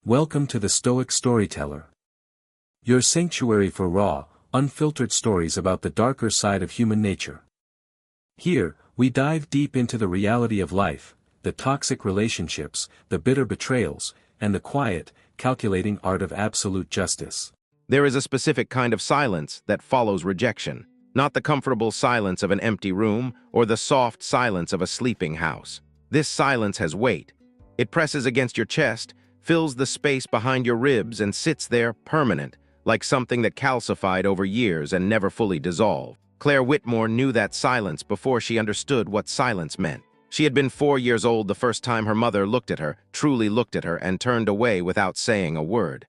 Welcome to the Stoic Storyteller, your sanctuary for raw, unfiltered stories about the darker side of human nature. Here, we dive deep into the reality of life, the toxic relationships, the bitter betrayals, and the quiet, calculating art of absolute justice. There is a specific kind of silence that follows rejection, not the comfortable silence of an empty room or the soft silence of a sleeping house. This silence has weight. It presses against your chest, fills the space behind your ribs, and sits there permanent, like something that calcified over years and never fully dissolved. Claire Whitmore knew that silence before she understood what silence meant. She had been 4 years old the first time her mother looked at her, truly looked at her, and turned away without saying a word.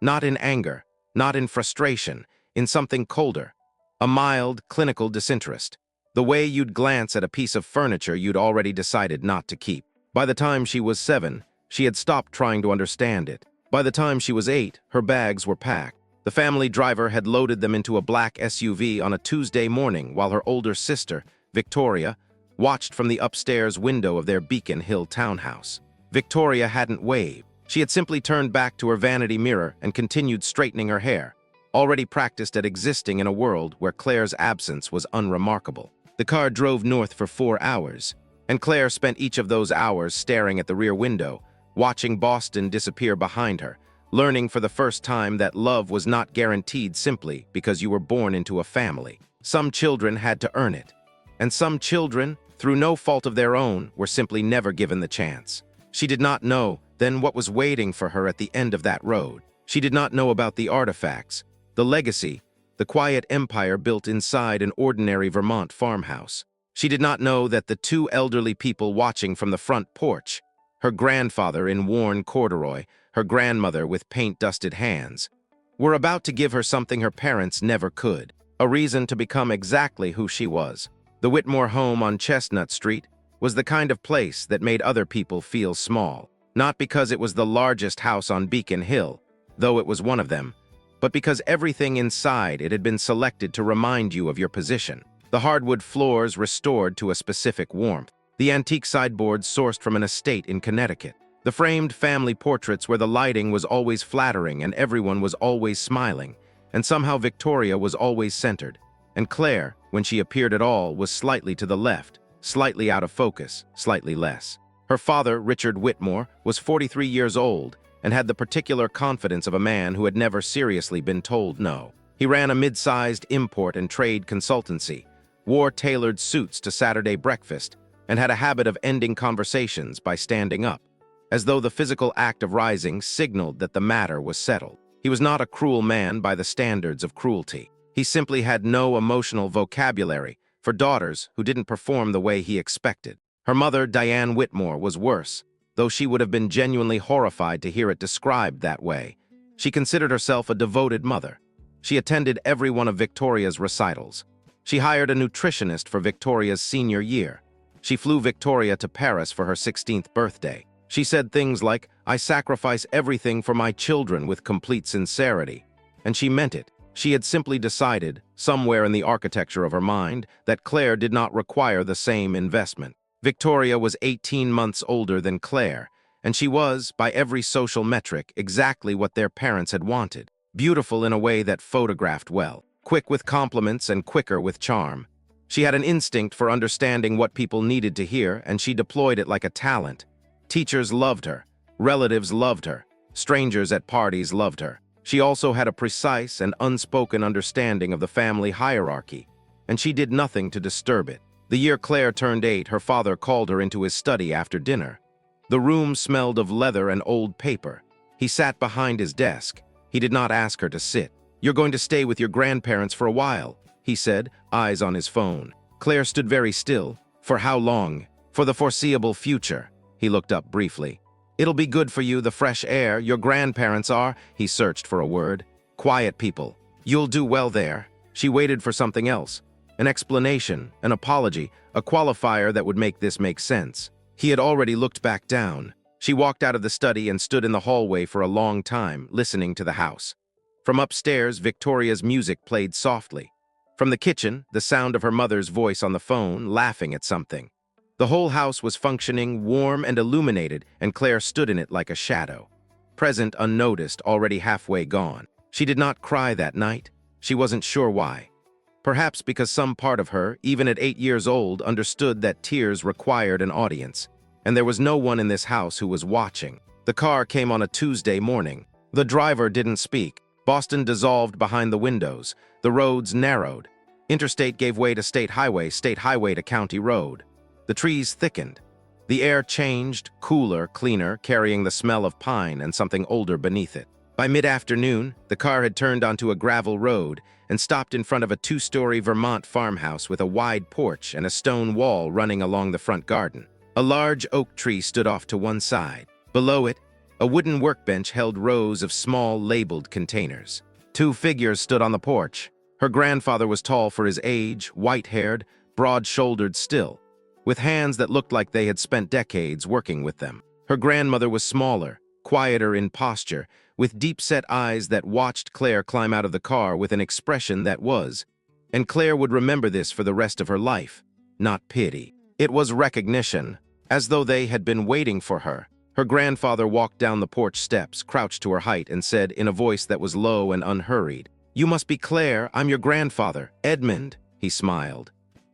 Not in anger, not in frustration, in something colder. A mild, clinical disinterest. The way you'd glance at a piece of furniture you'd already decided not to keep. By the time she was 7, she had stopped trying to understand it. By the time she was 8, her bags were packed. The family driver had loaded them into a black SUV on a Tuesday morning while her older sister, Victoria, watched from the upstairs window of their Beacon Hill townhouse. Victoria hadn't waved. She had simply turned back to her vanity mirror and continued straightening her hair, already practiced at existing in a world where Claire's absence was unremarkable. The car drove north for 4 hours, and Claire spent each of those hours staring at the rear window, watching Boston disappear behind her, learning for the first time that love was not guaranteed simply because you were born into a family. Some children had to earn it, and some children, through no fault of their own, were simply never given the chance. She did not know then what was waiting for her at the end of that road. She did not know about the artifacts, the legacy, the quiet empire built inside an ordinary Vermont farmhouse. She did not know that the 2 elderly people watching from the front porch, her grandfather in worn corduroy, her grandmother with paint-dusted hands, were about to give her something her parents never could, a reason to become exactly who she was. The Whitmore home on Chestnut Street was the kind of place that made other people feel small, not because it was the largest house on Beacon Hill, though it was one of them, but because everything inside it had been selected to remind you of your position. The hardwood floors restored to a specific warmth. The antique sideboards sourced from an estate in Connecticut. The framed family portraits where the lighting was always flattering and everyone was always smiling, and somehow Victoria was always centered. And Claire, when she appeared at all, was slightly to the left, slightly out of focus, slightly less. Her father, Richard Whitmore, was 43 years old and had the particular confidence of a man who had never seriously been told no. He ran a mid-sized import and trade consultancy, wore tailored suits to Saturday breakfast, and had a habit of ending conversations by standing up, as though the physical act of rising signaled that the matter was settled. He was not a cruel man by the standards of cruelty. He simply had no emotional vocabulary for daughters who didn't perform the way he expected. Her mother, Diane Whitmore, was worse, though she would have been genuinely horrified to hear it described that way. She considered herself a devoted mother. She attended every one of Victoria's recitals. She hired a nutritionist for Victoria's senior year. She flew Victoria to Paris for her 16th birthday. She said things like, "I sacrifice everything for my children," with complete sincerity. And she meant it. She had simply decided, somewhere in the architecture of her mind, that Claire did not require the same investment. Victoria was 18 months older than Claire, and she was, by every social metric, exactly what their parents had wanted. Beautiful in a way that photographed well, quick with compliments and quicker with charm. She had an instinct for understanding what people needed to hear, and she deployed it like a talent. Teachers loved her. Relatives loved her. Strangers at parties loved her. She also had a precise and unspoken understanding of the family hierarchy, and she did nothing to disturb it. The year Claire turned 8, her father called her into his study after dinner. The room smelled of leather and old paper. He sat behind his desk. He did not ask her to sit. "You're going to stay with your grandparents for a while," he said, eyes on his phone. Claire stood very still. "For how long?" "For the foreseeable future." He looked up briefly. "It'll be good for you, the fresh air. Your grandparents are—" He searched for a word. "Quiet people. You'll do well there." She waited for something else. An explanation, an apology, a qualifier that would make this make sense. He had already looked back down. She walked out of the study and stood in the hallway for a long time, listening to the house. From upstairs, Victoria's music played softly. From the kitchen, the sound of her mother's voice on the phone, laughing at something. The whole house was functioning, warm and illuminated, and Claire stood in it like a shadow. present unnoticed, already halfway gone. She did not cry that night. She wasn't sure why. Perhaps because some part of her, even at 8 years old, understood that tears required an audience. And there was no one in this house who was watching. The car came on a Tuesday morning. The driver didn't speak. Boston dissolved behind the windows. The roads narrowed. Interstate gave way to state highway to county road. The trees thickened. The air changed, cooler, cleaner, carrying the smell of pine and something older beneath it. By mid-afternoon, the car had turned onto a gravel road and stopped in front of a 2-story Vermont farmhouse with a wide porch and a stone wall running along the front garden. A large oak tree stood off to one side. Below it, a wooden workbench held rows of small, labeled containers. 2 figures stood on the porch. Her grandfather was tall for his age, white-haired, broad-shouldered still, with hands that looked like they had spent decades working with them. Her grandmother was smaller, quieter in posture, with deep-set eyes that watched Claire climb out of the car with an expression that was, and Claire would remember this for the rest of her life, not pity. It was recognition, as though they had been waiting for her. Her grandfather walked down the porch steps, crouched to her height, and said in a voice that was low and unhurried, "You must be Claire. I'm your grandfather, Edmund." He smiled.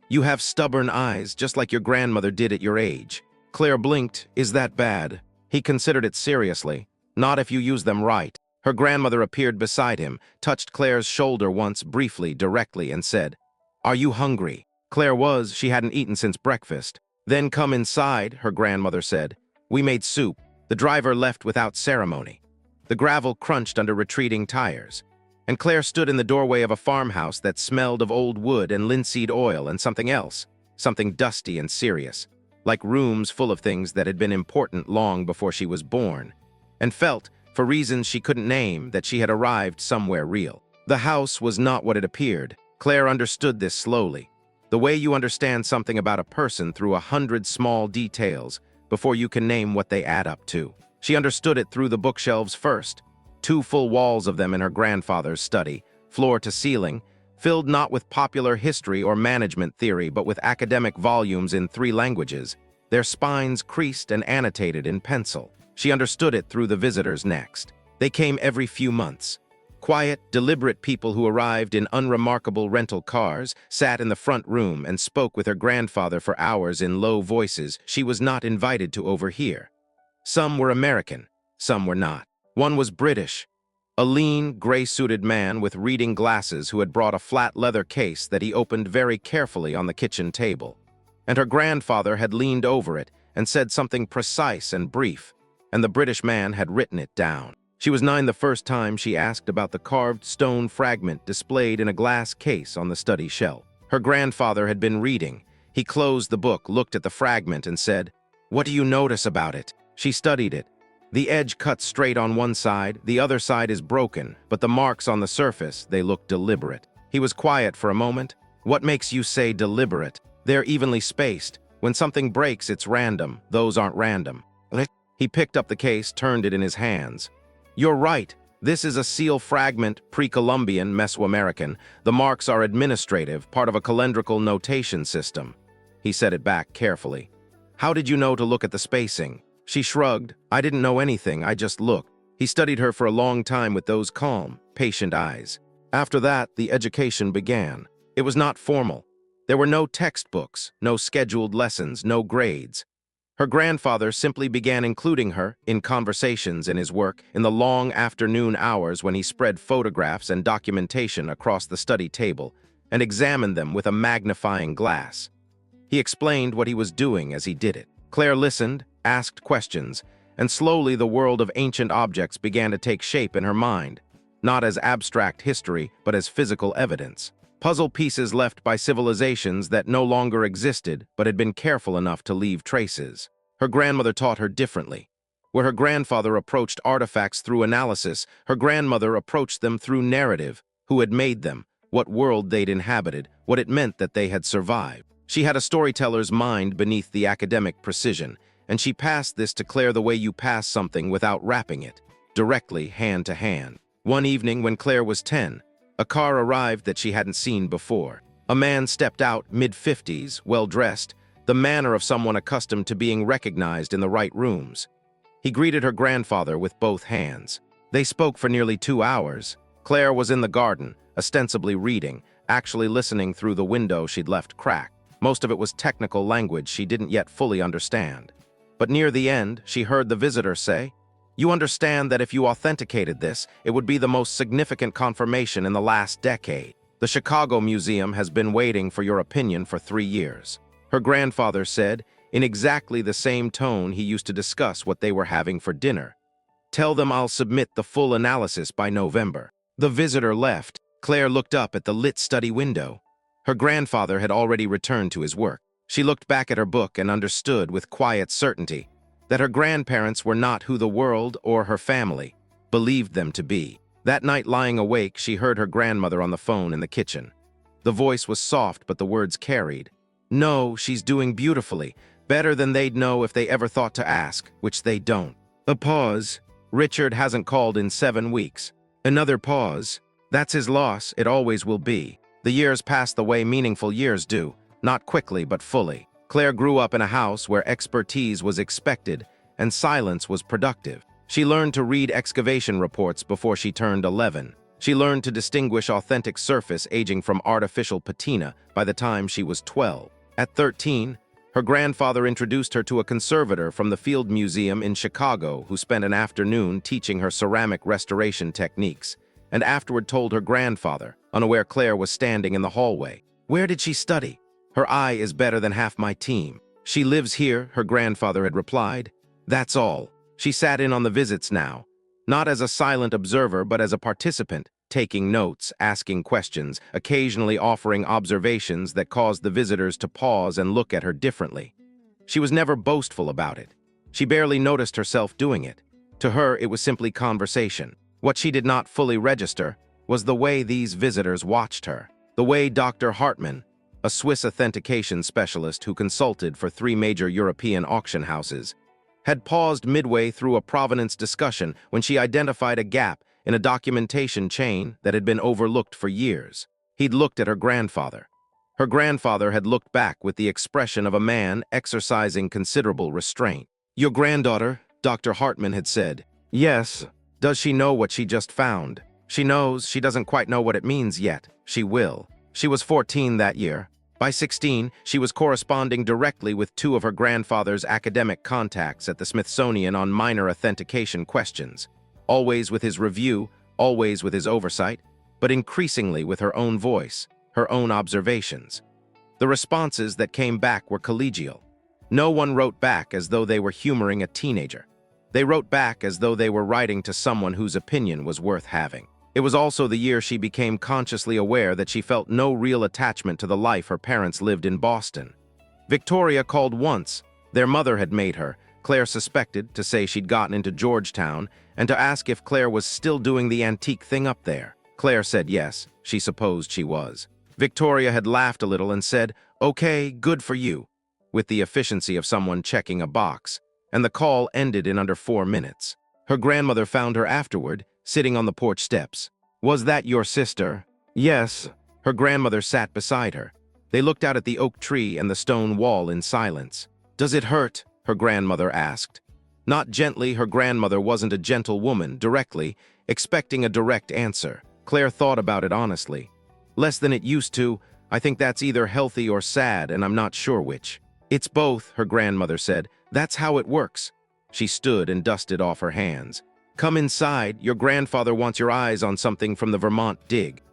"You have stubborn eyes, just like your grandmother did at your age." Claire blinked. "Is that bad?" He considered it seriously. "Not if you use them right." Her grandmother appeared beside him, touched Claire's shoulder once, briefly, directly, and said, "Are you hungry?" Claire was. She hadn't eaten since breakfast. "Then come inside," her grandmother said. "We made soup." The driver left without ceremony. The gravel crunched under retreating tires, and Claire stood in the doorway of a farmhouse that smelled of old wood and linseed oil and something else, something dusty and serious, like rooms full of things that had been important long before she was born, and felt, for reasons she couldn't name, that she had arrived somewhere real. The house was not what it appeared. Claire understood this slowly, the way you understand something about a person through 100 small details before you can name what they add up to. She understood it through the bookshelves first, 2 full walls of them in her grandfather's study, floor to ceiling, filled not with popular history or management theory, but with academic volumes in 3 languages, their spines creased and annotated in pencil. She understood it through the visitors next. They came every few months. Quiet, deliberate people who arrived in unremarkable rental cars, sat in the front room and spoke with her grandfather for hours in low voices she was not invited to overhear. Some were American, some were not. One was British, a lean, gray-suited man with reading glasses who had brought a flat leather case that he opened very carefully on the kitchen table. And her grandfather had leaned over it and said something precise and brief, and the British man had written it down. She was 9 the first time she asked about the carved stone fragment displayed in a glass case on the study shelf. Her grandfather had been reading. He closed the book, looked at the fragment, and said, "What do you notice about it?" She studied it. The edge cuts straight on one side, the other side is broken, but the marks on the surface, they look deliberate. He was quiet for a moment. "What makes you say deliberate? They're evenly spaced. When something breaks, it's random. Those aren't random." He picked up the case, turned it in his hands. "You're right. This is a seal fragment, pre-Columbian, Mesoamerican. The marks are administrative, part of a calendrical notation system." He set it back carefully. "How did you know to look at the spacing?" She shrugged. "I didn't know anything, I just looked." He studied her for a long time with those calm, patient eyes. After that, the education began. It was not formal. There were no textbooks, no scheduled lessons, no grades. Her grandfather simply began including her in conversations in his work in the long afternoon hours when he spread photographs and documentation across the study table and examined them with a magnifying glass. He explained what he was doing as he did it. Claire listened, asked questions, and slowly the world of ancient objects began to take shape in her mind, not as abstract history, but as physical evidence. Puzzle pieces left by civilizations that no longer existed but had been careful enough to leave traces. Her grandmother taught her differently. Where her grandfather approached artifacts through analysis, her grandmother approached them through narrative, who had made them, what world they'd inhabited, what it meant that they had survived. She had a storyteller's mind beneath the academic precision, and she passed this to Claire the way you pass something without wrapping it, directly, hand to hand. One evening when Claire was 10, a car arrived that she hadn't seen before. A man stepped out, mid-50s, well-dressed, the manner of someone accustomed to being recognized in the right rooms. He greeted her grandfather with both hands. They spoke for nearly 2 hours. Claire was in the garden, ostensibly reading, actually listening through the window she'd left cracked. Most of it was technical language she didn't yet fully understand. But near the end, she heard the visitor say, "You understand that if you authenticated this, it would be the most significant confirmation in the last decade. The Chicago Museum has been waiting for your opinion for 3 years." Her grandfather said, in exactly the same tone he used to discuss what they were having for dinner, "Tell them I'll submit the full analysis by November." The visitor left. Claire looked up at the lit study window. Her grandfather had already returned to his work. She looked back at her book and understood with quiet certainty that her grandparents were not who the world or her family believed them to be. That night, lying awake, she heard her grandmother on the phone in the kitchen. The voice was soft, but the words carried. "No, she's doing beautifully, better than they'd know if they ever thought to ask, which they don't." A pause. "Richard hasn't called in 7 weeks. Another pause. "That's his loss, it always will be. The years pass the way meaningful years do, not quickly but fully." Claire grew up in a house where expertise was expected and silence was productive. She learned to read excavation reports before she turned 11. She learned to distinguish authentic surface aging from artificial patina by the time she was 12. At 13, her grandfather introduced her to a conservator from the Field Museum in Chicago who spent an afternoon teaching her ceramic restoration techniques, and afterward told her grandfather, unaware Claire was standing in the hallway. "Where did she study? Her eye is better than half my team." "She lives here," her grandfather had replied. "That's all." She sat in on the visits now, not as a silent observer but as a participant, taking notes, asking questions, occasionally offering observations that caused the visitors to pause and look at her differently. She was never boastful about it. She barely noticed herself doing it. To her, it was simply conversation. What she did not fully register was the way these visitors watched her, the way Dr. Hartmann, a Swiss authentication specialist who consulted for 3 major European auction houses, had paused midway through a provenance discussion when she identified a gap in a documentation chain that had been overlooked for years. He'd looked at her grandfather. Her grandfather had looked back with the expression of a man exercising considerable restraint. "Your granddaughter," Dr. Hartmann had said. "Yes. Does she know what she just found?" "She knows. She doesn't quite know what it means yet. She will." She was 14 that year. By 16, she was corresponding directly with 2 of her grandfather's academic contacts at the Smithsonian on minor authentication questions, always with his review, always with his oversight, but increasingly with her own voice, her own observations. The responses that came back were collegial. No one wrote back as though they were humoring a teenager. They wrote back as though they were writing to someone whose opinion was worth having. It was also the year she became consciously aware that she felt no real attachment to the life her parents lived in Boston. Victoria called once. Their mother had made her, Claire suspected, to say she'd gotten into Georgetown and to ask if Claire was still doing the antique thing up there. Claire said yes, she supposed she was. Victoria had laughed a little and said, "Okay, good for you," with the efficiency of someone checking a box, and the call ended in under 4 minutes. Her grandmother found her afterward, sitting on the porch steps. "Was that your sister?" "Yes." Her grandmother sat beside her. They looked out at the oak tree and the stone wall in silence. "Does it hurt?" her grandmother asked. Not gently, her grandmother wasn't a gentle woman, directly, expecting a direct answer. Claire thought about it honestly. "Less than it used to. I think that's either healthy or sad, and I'm not sure which." "It's both," her grandmother said. "That's how it works." She stood and dusted off her hands. "Come inside. Your grandfather wants your eyes on something from the Vermont dig."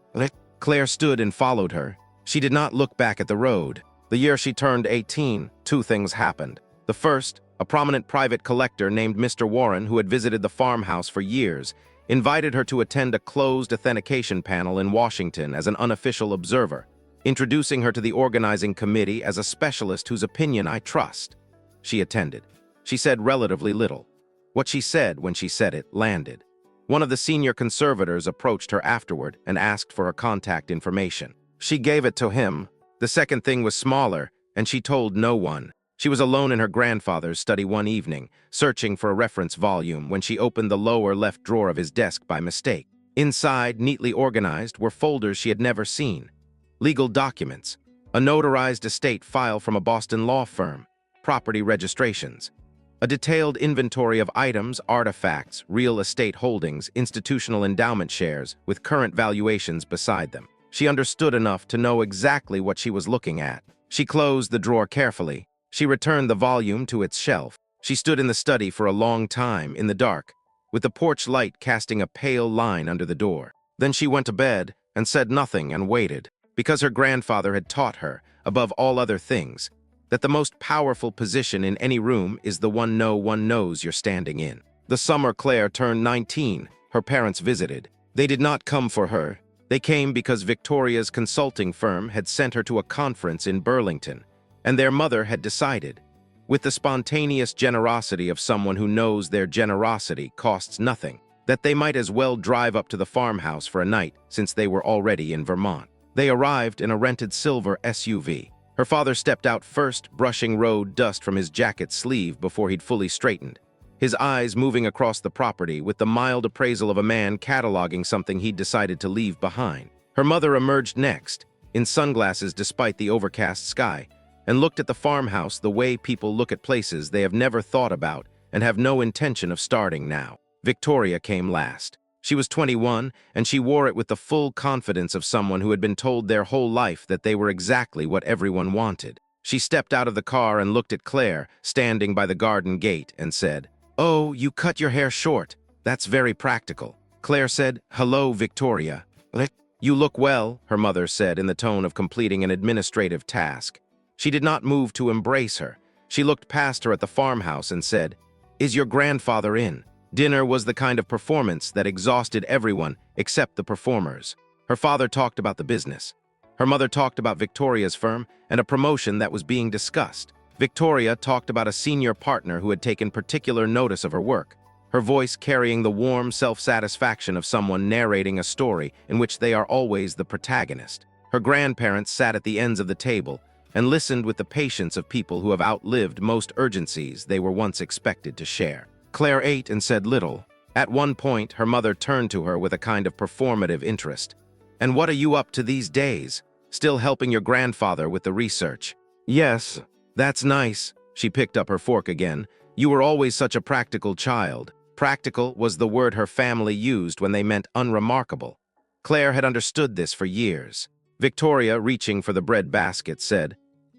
Claire stood and followed her. She did not look back at the road. The year she turned 18, 2 things happened. The first, a prominent private collector named Mr. Warren, who had visited the farmhouse for years, invited her to attend a closed authentication panel in Washington as an unofficial observer, introducing her to the organizing committee as a specialist whose opinion I trust. She attended. She said relatively little. What she said when she said it landed. One of the senior conservators approached her afterward and asked for her contact information. She gave it to him. The second thing was smaller, and she told no one. She was alone in her grandfather's study one evening, searching for a reference volume when she opened the lower left drawer of his desk by mistake. Inside, neatly organized, were folders she had never seen. Legal documents, a notarized estate file from a Boston law firm, property registrations. A detailed inventory of items, artifacts, real estate holdings, institutional endowment shares, with current valuations beside them. She understood enough to know exactly what she was looking at. She closed the drawer carefully. She returned the volume to its shelf. She stood in the study for a long time, in the dark, with the porch light casting a pale line under the door. Then she went to bed and said nothing and waited, because her grandfather had taught her, above all other things, that the most powerful position in any room is the one knows you're standing in. The summer Claire turned 19, her parents visited. They did not come for her. They came because Victoria's consulting firm had sent her to a conference in Burlington, and their mother had decided, with the spontaneous generosity of someone who knows their generosity costs nothing, that they might as well drive up to the farmhouse for a night since they were already in Vermont. They arrived in a rented silver SUV. Her father stepped out first, brushing road dust from his jacket sleeve before he'd fully straightened, his eyes moving across the property with the mild appraisal of a man cataloging something he'd decided to leave behind. Her mother emerged next, in sunglasses despite the overcast sky, and looked at the farmhouse the way people look at places they have never thought about and have no intention of starting now. Victoria came last. She was 21, and she wore it with the full confidence of someone who had been told their whole life that they were exactly what everyone wanted. She stepped out of the car and looked at Claire, standing by the garden gate, and said, "Oh, you cut your hair short. That's very practical." Claire said, "Hello, Victoria." "You look well," her mother said in the tone of completing an administrative task. She did not move to embrace her. She looked past her at the farmhouse and said, "Is your grandfather in?" Dinner was the kind of performance that exhausted everyone except the performers. Her father talked about the business. Her mother talked about Victoria's firm and a promotion that was being discussed. Victoria talked about a senior partner who had taken particular notice of her work, her voice carrying the warm self-satisfaction of someone narrating a story in which they are always the protagonist. Her grandparents sat at the ends of the table and listened with the patience of people who have outlived most urgencies they were once expected to share. Claire ate and said little. At one point, her mother turned to her with a kind of performative interest. "And what are you up to these days? Still helping your grandfather with the research?" "Yes, that's nice." She picked up her fork again. "You were always such a practical child." Practical was the word her family used when they meant unremarkable. Claire had understood this for years. Victoria, reaching for the bread basket, said,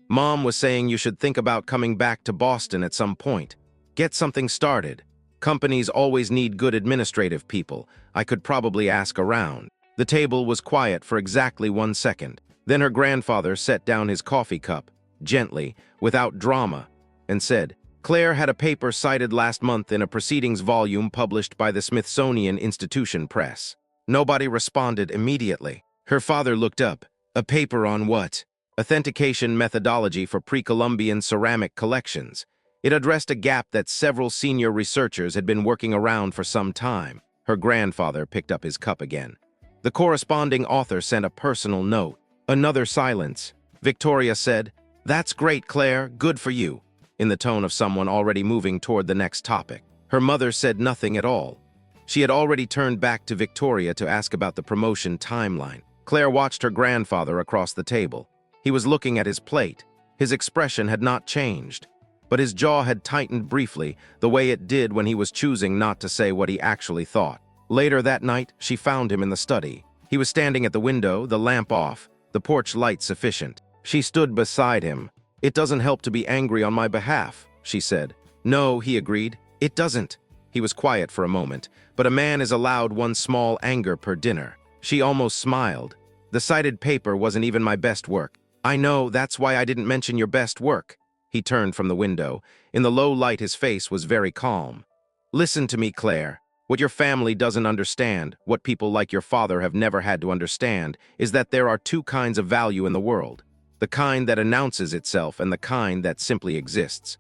"Mom was saying you should think about coming back to Boston at some point. Get something started. Companies always need good administrative people. I could probably ask around." The table was quiet for exactly 1 second. Then her grandfather set down his coffee cup, gently, without drama, and said, "Claire had a paper cited last month in a proceedings volume published by the Smithsonian Institution Press." Nobody responded immediately. Her father looked up. "A paper on what?" "Authentication methodology for pre-Columbian ceramic collections." It addressed a gap that several senior researchers had been working around for some time. Her grandfather picked up his cup again. The corresponding author sent a personal note. Another silence. Victoria said, "That's great, Claire, good for you," in the tone of someone already moving toward the next topic. Her mother said nothing at all. She had already turned back to Victoria to ask about the promotion timeline. Claire watched her grandfather across the table. He was looking at his plate. His expression had not changed, but his jaw had tightened briefly, the way it did when he was choosing not to say what he actually thought. Later that night, she found him in the study. He was standing at the window, the lamp off, the porch light sufficient. She stood beside him. "It doesn't help to be angry on my behalf," she said. "No," he agreed. "It doesn't." He was quiet for a moment, but a man is allowed one small anger per dinner. She almost smiled. "The cited paper wasn't even my best work." "I know, that's why I didn't mention your best work." He turned from the window. In the low light, his face was very calm. "Listen to me, Claire. What your family doesn't understand, what people like your father have never had to understand, is that there are two kinds of value in the world. The kind that announces itself and the kind that simply exists."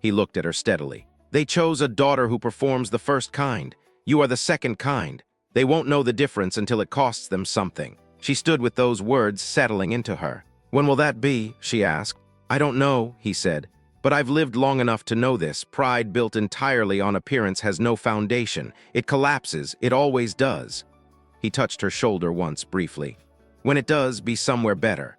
He looked at her steadily. "They chose a daughter who performs the first kind. You are the second kind. They won't know the difference until it costs them something." She stood with those words settling into her. "When will that be?" she asked. "I don't know," he said. "But I've lived long enough to know this. Pride built entirely on appearance has no foundation. It collapses. It always does." He touched her shoulder once, briefly. "When it does, be somewhere better."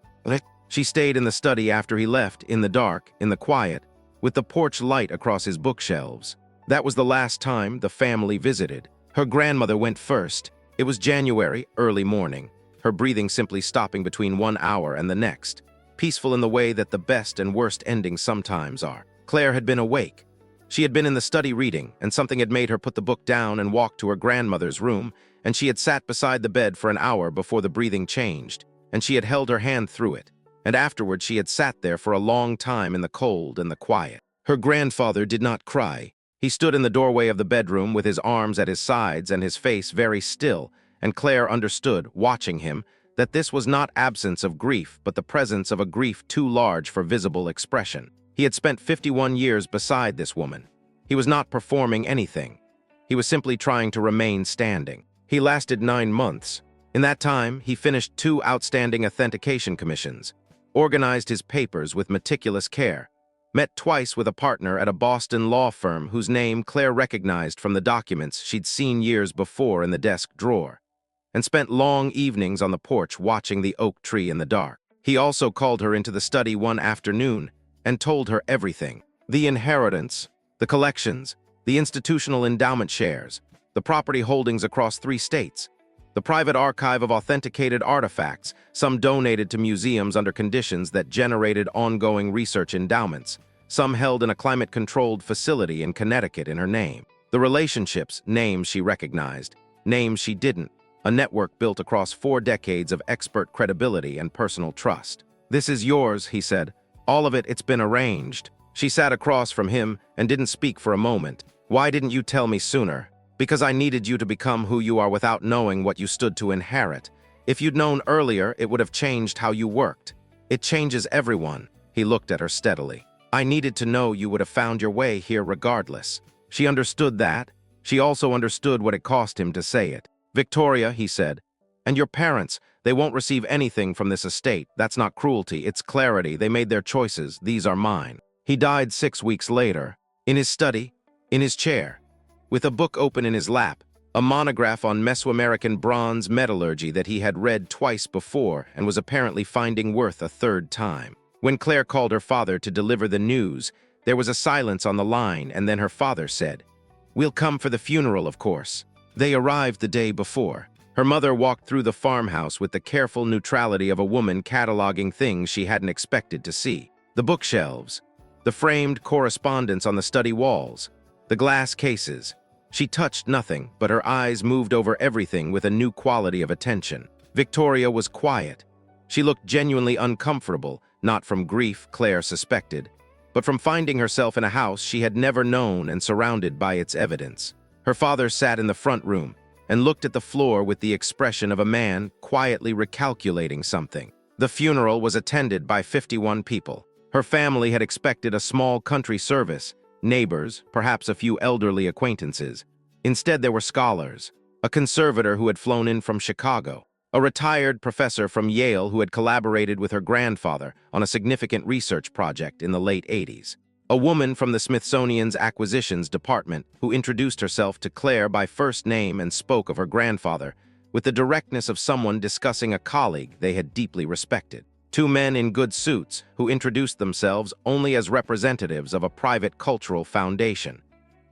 She stayed in the study after he left, in the dark, in the quiet. with the porch light across his bookshelves. That was the last time the family visited. Her grandmother went first. It was January, early morning, her breathing simply stopping between 1 hour and the next, peaceful in the way that the best and worst endings sometimes are. Claire had been awake. She had been in the study reading, and something had made her put the book down and walk to her grandmother's room, and she had sat beside the bed for an hour before the breathing changed, and she had held her hand through it, and afterward she had sat there for a long time in the cold and the quiet. Her grandfather did not cry. He stood in the doorway of the bedroom with his arms at his sides and his face very still, and Claire understood, watching him, that this was not absence of grief but the presence of a grief too large for visible expression. He had spent 51 years beside this woman. He was not performing anything. He was simply trying to remain standing. He lasted 9 months. In that time, he finished 2 outstanding authentication commissions, organized his papers with meticulous care, met twice with a partner at a Boston law firm whose name Claire recognized from the documents she'd seen years before in the desk drawer, and spent long evenings on the porch watching the oak tree in the dark. He also called her into the study one afternoon and told her everything: the inheritance, the collections, the institutional endowment shares, the property holdings across 3 states, the private archive of authenticated artifacts, some donated to museums under conditions that generated ongoing research endowments, some held in a climate-controlled facility in Connecticut in her name. The relationships, names she recognized, names she didn't, a network built across 4 decades of expert credibility and personal trust. "This is yours," he said. "All of it, it's been arranged." She sat across from him and didn't speak for a moment. "Why didn't you tell me sooner?" "Because I needed you to become who you are without knowing what you stood to inherit. If you'd known earlier, it would have changed how you worked. It changes everyone." He looked at her steadily. "I needed to know you would have found your way here regardless." She understood that. She also understood what it cost him to say it. "Victoria," he said, "and your parents, they won't receive anything from this estate. That's not cruelty, it's clarity. They made their choices. These are mine." He died 6 weeks later, in his study, in his chair, with a book open in his lap, a monograph on Mesoamerican bronze metallurgy that he had read twice before and was apparently finding worth a 3rd time. When Claire called her father to deliver the news, there was a silence on the line, and then her father said, "We'll come for the funeral, of course." They arrived the day before. Her mother walked through the farmhouse with the careful neutrality of a woman cataloging things she hadn't expected to see. The bookshelves, the framed correspondence on the study walls, the glass cases. She touched nothing, but her eyes moved over everything with a new quality of attention. Victoria was quiet. She looked genuinely uncomfortable, not from grief, Claire suspected, but from finding herself in a house she had never known and surrounded by its evidence. Her father sat in the front room and looked at the floor with the expression of a man quietly recalculating something. The funeral was attended by 51 people. Her family had expected a small country service, neighbors, perhaps a few elderly acquaintances. Instead, there were scholars, a conservator who had flown in from Chicago, a retired professor from Yale who had collaborated with her grandfather on a significant research project in the late 80s, a woman from the Smithsonian's acquisitions department who introduced herself to Claire by first name and spoke of her grandfather with the directness of someone discussing a colleague they had deeply respected. 2 men in good suits who introduced themselves only as representatives of a private cultural foundation,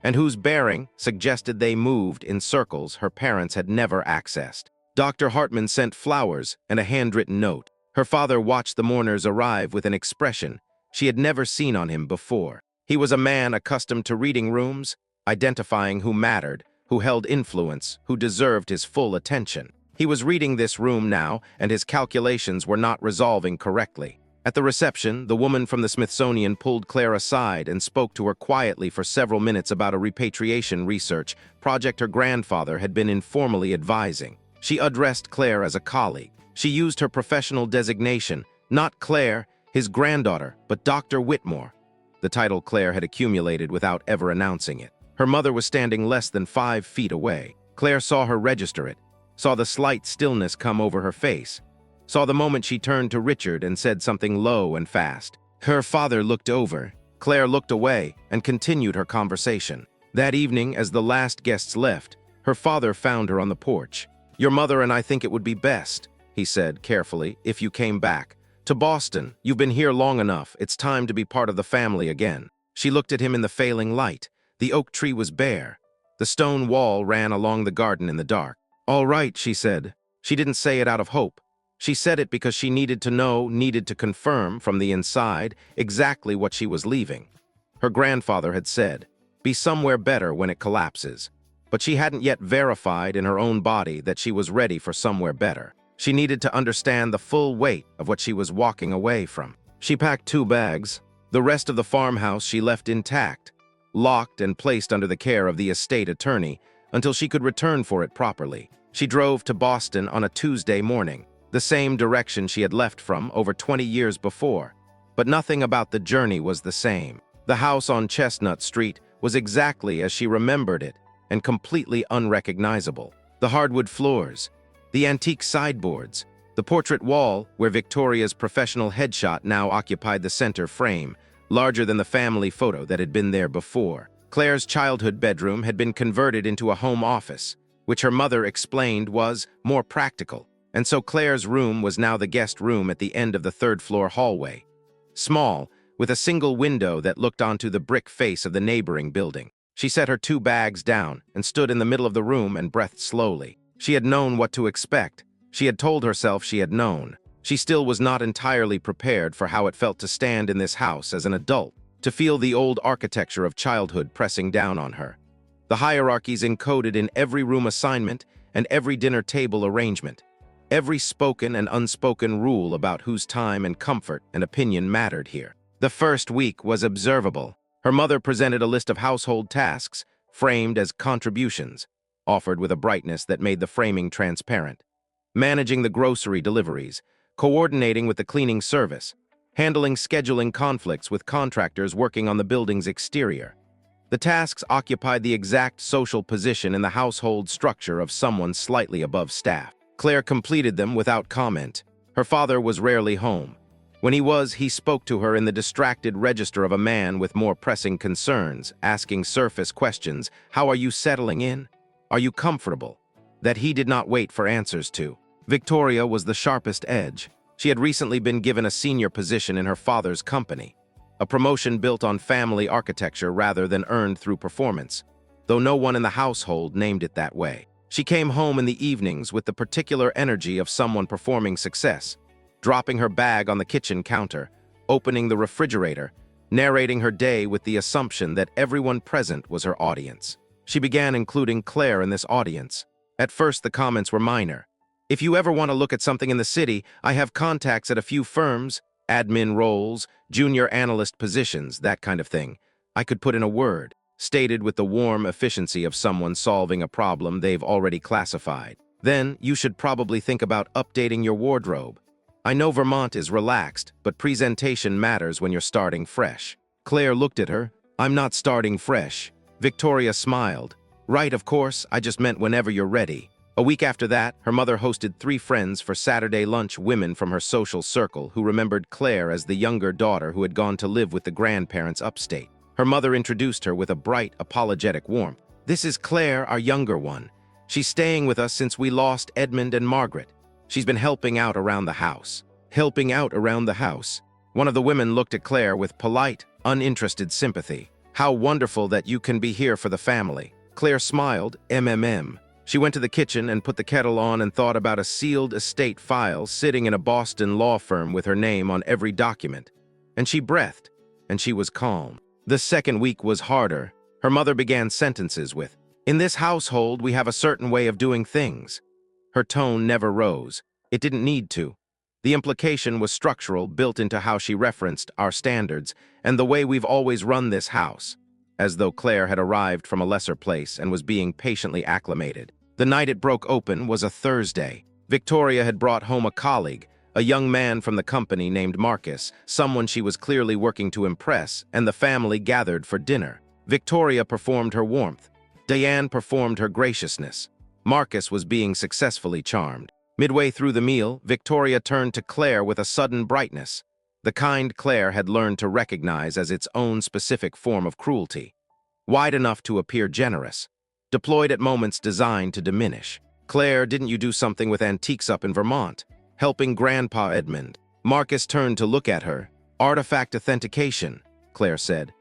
and whose bearing suggested they moved in circles her parents had never accessed. Dr. Hartman sent flowers and a handwritten note. Her father watched the mourners arrive with an expression she had never seen on him before. He was a man accustomed to reading rooms, identifying who mattered, who held influence, who deserved his full attention. He was reading this room now, and his calculations were not resolving correctly. At the reception, the woman from the Smithsonian pulled Claire aside and spoke to her quietly for several minutes about a repatriation research project her grandfather had been informally advising. She addressed Claire as a colleague. She used her professional designation, not Claire, his granddaughter, but Dr. Whitmore, the title Claire had accumulated without ever announcing it. Her mother was standing less than 5 feet away. Claire saw her register it, saw the slight stillness come over her face, saw the moment she turned to Richard and said something low and fast. Her father looked over. Claire looked away and continued her conversation. That evening, as the last guests left, her father found her on the porch. "Your mother and I think it would be best," he said carefully, "if you came back to Boston. You've been here long enough. It's time to be part of the family again." She looked at him in the failing light. The oak tree was bare. The stone wall ran along the garden in the dark. "All right," she said. She didn't say it out of hope. She said it because she needed to know, needed to confirm from the inside exactly what she was leaving. Her grandfather had said, "Be somewhere better when it collapses." But she hadn't yet verified in her own body that she was ready for somewhere better. She needed to understand the full weight of what she was walking away from. She packed 2 bags. The rest of the farmhouse she left intact, locked and placed under the care of the estate attorney until she could return for it properly. She drove to Boston on a Tuesday morning, the same direction she had left from over 20 years before. But nothing about the journey was the same. The house on Chestnut Street was exactly as she remembered it, and completely unrecognizable. The hardwood floors, the antique sideboards, the portrait wall where Victoria's professional headshot now occupied the center frame, larger than the family photo that had been there before. Claire's childhood bedroom had been converted into a home office, which her mother explained was more practical, and so Claire's room was now the guest room at the end of the 3rd-floor hallway. Small, with a single window that looked onto the brick face of the neighboring building. She set her 2 bags down and stood in the middle of the room and breathed slowly. She had known what to expect. She had told herself she had known. She still was not entirely prepared for how it felt to stand in this house as an adult, to feel the old architecture of childhood pressing down on her. The hierarchies encoded in every room assignment and every dinner table arrangement. Every spoken and unspoken rule about whose time and comfort and opinion mattered here. The first week was observable. Her mother presented a list of household tasks, framed as contributions, offered with a brightness that made the framing transparent. Managing the grocery deliveries, coordinating with the cleaning service, handling scheduling conflicts with contractors working on the building's exterior. The tasks occupied the exact social position in the household structure of someone slightly above staff. Claire completed them without comment. Her father was rarely home. When he was, he spoke to her in the distracted register of a man with more pressing concerns, asking surface questions. How are you settling in? Are you comfortable? That he did not wait for answers to. Victoria was the sharpest edge. She had recently been given a senior position in her father's company, a promotion built on family architecture rather than earned through performance, though no one in the household named it that way. She came home in the evenings with the particular energy of someone performing success, dropping her bag on the kitchen counter, opening the refrigerator, narrating her day with the assumption that everyone present was her audience. She began including Claire in this audience. At first, the comments were minor. "If you ever want to look at something in the city, I have contacts at a few firms, admin roles, junior analyst positions, that kind of thing. I could put in a word," stated with the warm efficiency of someone solving a problem they've already classified. "Then, you should probably think about updating your wardrobe. I know Vermont is relaxed, but presentation matters when you're starting fresh." Claire looked at her. "I'm not starting fresh." Victoria smiled. "Right, of course, I just meant whenever you're ready." A week after that, her mother hosted 3 friends for Saturday lunch, women from her social circle who remembered Claire as the younger daughter who had gone to live with the grandparents upstate. Her mother introduced her with a bright, apologetic warmth. "This is Claire, our younger one. She's staying with us since we lost Edmund and Margaret. She's been helping out around the house." Helping out around the house. One of the women looked at Claire with polite, uninterested sympathy. "How wonderful that you can be here for the family." Claire smiled, MMM. She went to the kitchen and put the kettle on and thought about a sealed estate file sitting in a Boston law firm with her name on every document. And she breathed, and she was calm. The second week was harder. Her mother began sentences with, "In this household, we have a certain way of doing things." Her tone never rose. It didn't need to. The implication was structural, built into how she referenced our standards and the way we've always run this house, as though Claire had arrived from a lesser place and was being patiently acclimated. The night it broke open was a Thursday. Victoria had brought home a colleague, a young man from the company named Marcus, someone she was clearly working to impress, and the family gathered for dinner. Victoria performed her warmth. Diane performed her graciousness. Marcus was being successfully charmed. Midway through the meal, Victoria turned to Claire with a sudden brightness, the kind Claire had learned to recognize as its own specific form of cruelty. Wide enough to appear generous, deployed at moments designed to diminish. "Claire, didn't you do something with antiques up in Vermont? Helping Grandpa Edmund?" Marcus turned to look at her. "Artifact authentication," Claire said.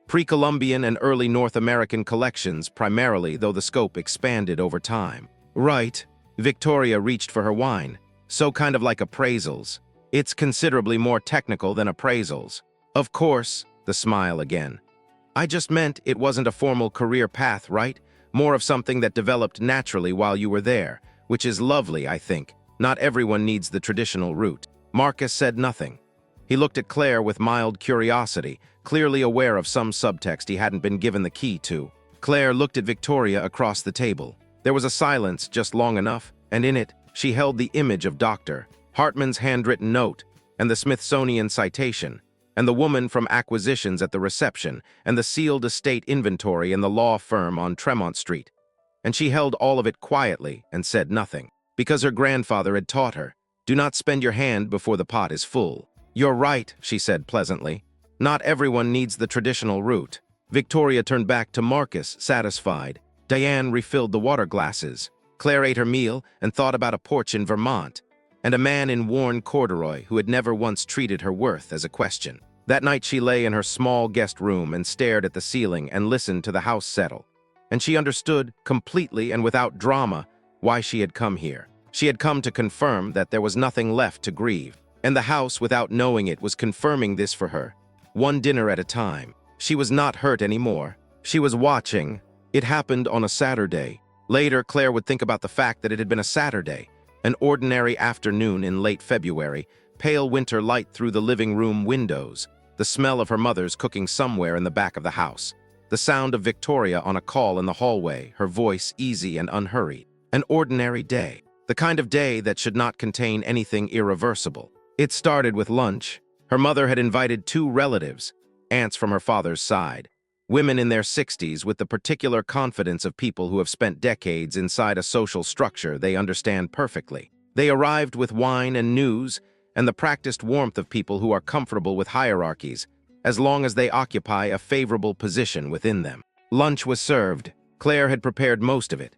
Pre-Columbian and early North American collections primarily, though the scope expanded over time. Right. Victoria reached for her wine. So kind of like appraisals. It's considerably more technical than appraisals. Of course, the smile again. I just meant it wasn't a formal career path, right? More of something that developed naturally while you were there, which is lovely, I think. Not everyone needs the traditional route. Marcus said nothing. He looked at Claire with mild curiosity, clearly aware of some subtext he hadn't been given the key to. Claire looked at Victoria across the table. There was a silence just long enough, and in it, she held the image of Dr. Hartman's handwritten note, and the Smithsonian citation, and the woman from acquisitions at the reception, and the sealed estate inventory in the law firm on Tremont Street. And she held all of it quietly and said nothing, because her grandfather had taught her, do not spend your hand before the pot is full. You're right, she said pleasantly. Not everyone needs the traditional route. Victoria turned back to Marcus, satisfied. Diane refilled the water glasses. Claire ate her meal and thought about a porch in Vermont, and a man in worn corduroy who had never once treated her worth as a question. That night she lay in her small guest room and stared at the ceiling and listened to the house settle. And she understood, completely and without drama, why she had come here. She had come to confirm that there was nothing left to grieve. And the house, without knowing it, was confirming this for her. One dinner at a time. She was not hurt anymore. She was watching. It happened on a Saturday. Later, Claire would think about the fact that it had been a Saturday. An ordinary afternoon in late February, pale winter light through the living room windows, the smell of her mother's cooking somewhere in the back of the house, the sound of Victoria on a call in the hallway, her voice easy and unhurried. An ordinary day, the kind of day that should not contain anything irreversible. It started with lunch. Her mother had invited 2 relatives, aunts from her father's side, women in their 60s with the particular confidence of people who have spent decades inside a social structure they understand perfectly. They arrived with wine and news and the practiced warmth of people who are comfortable with hierarchies, as long as they occupy a favorable position within them. Lunch was served. Claire had prepared most of it.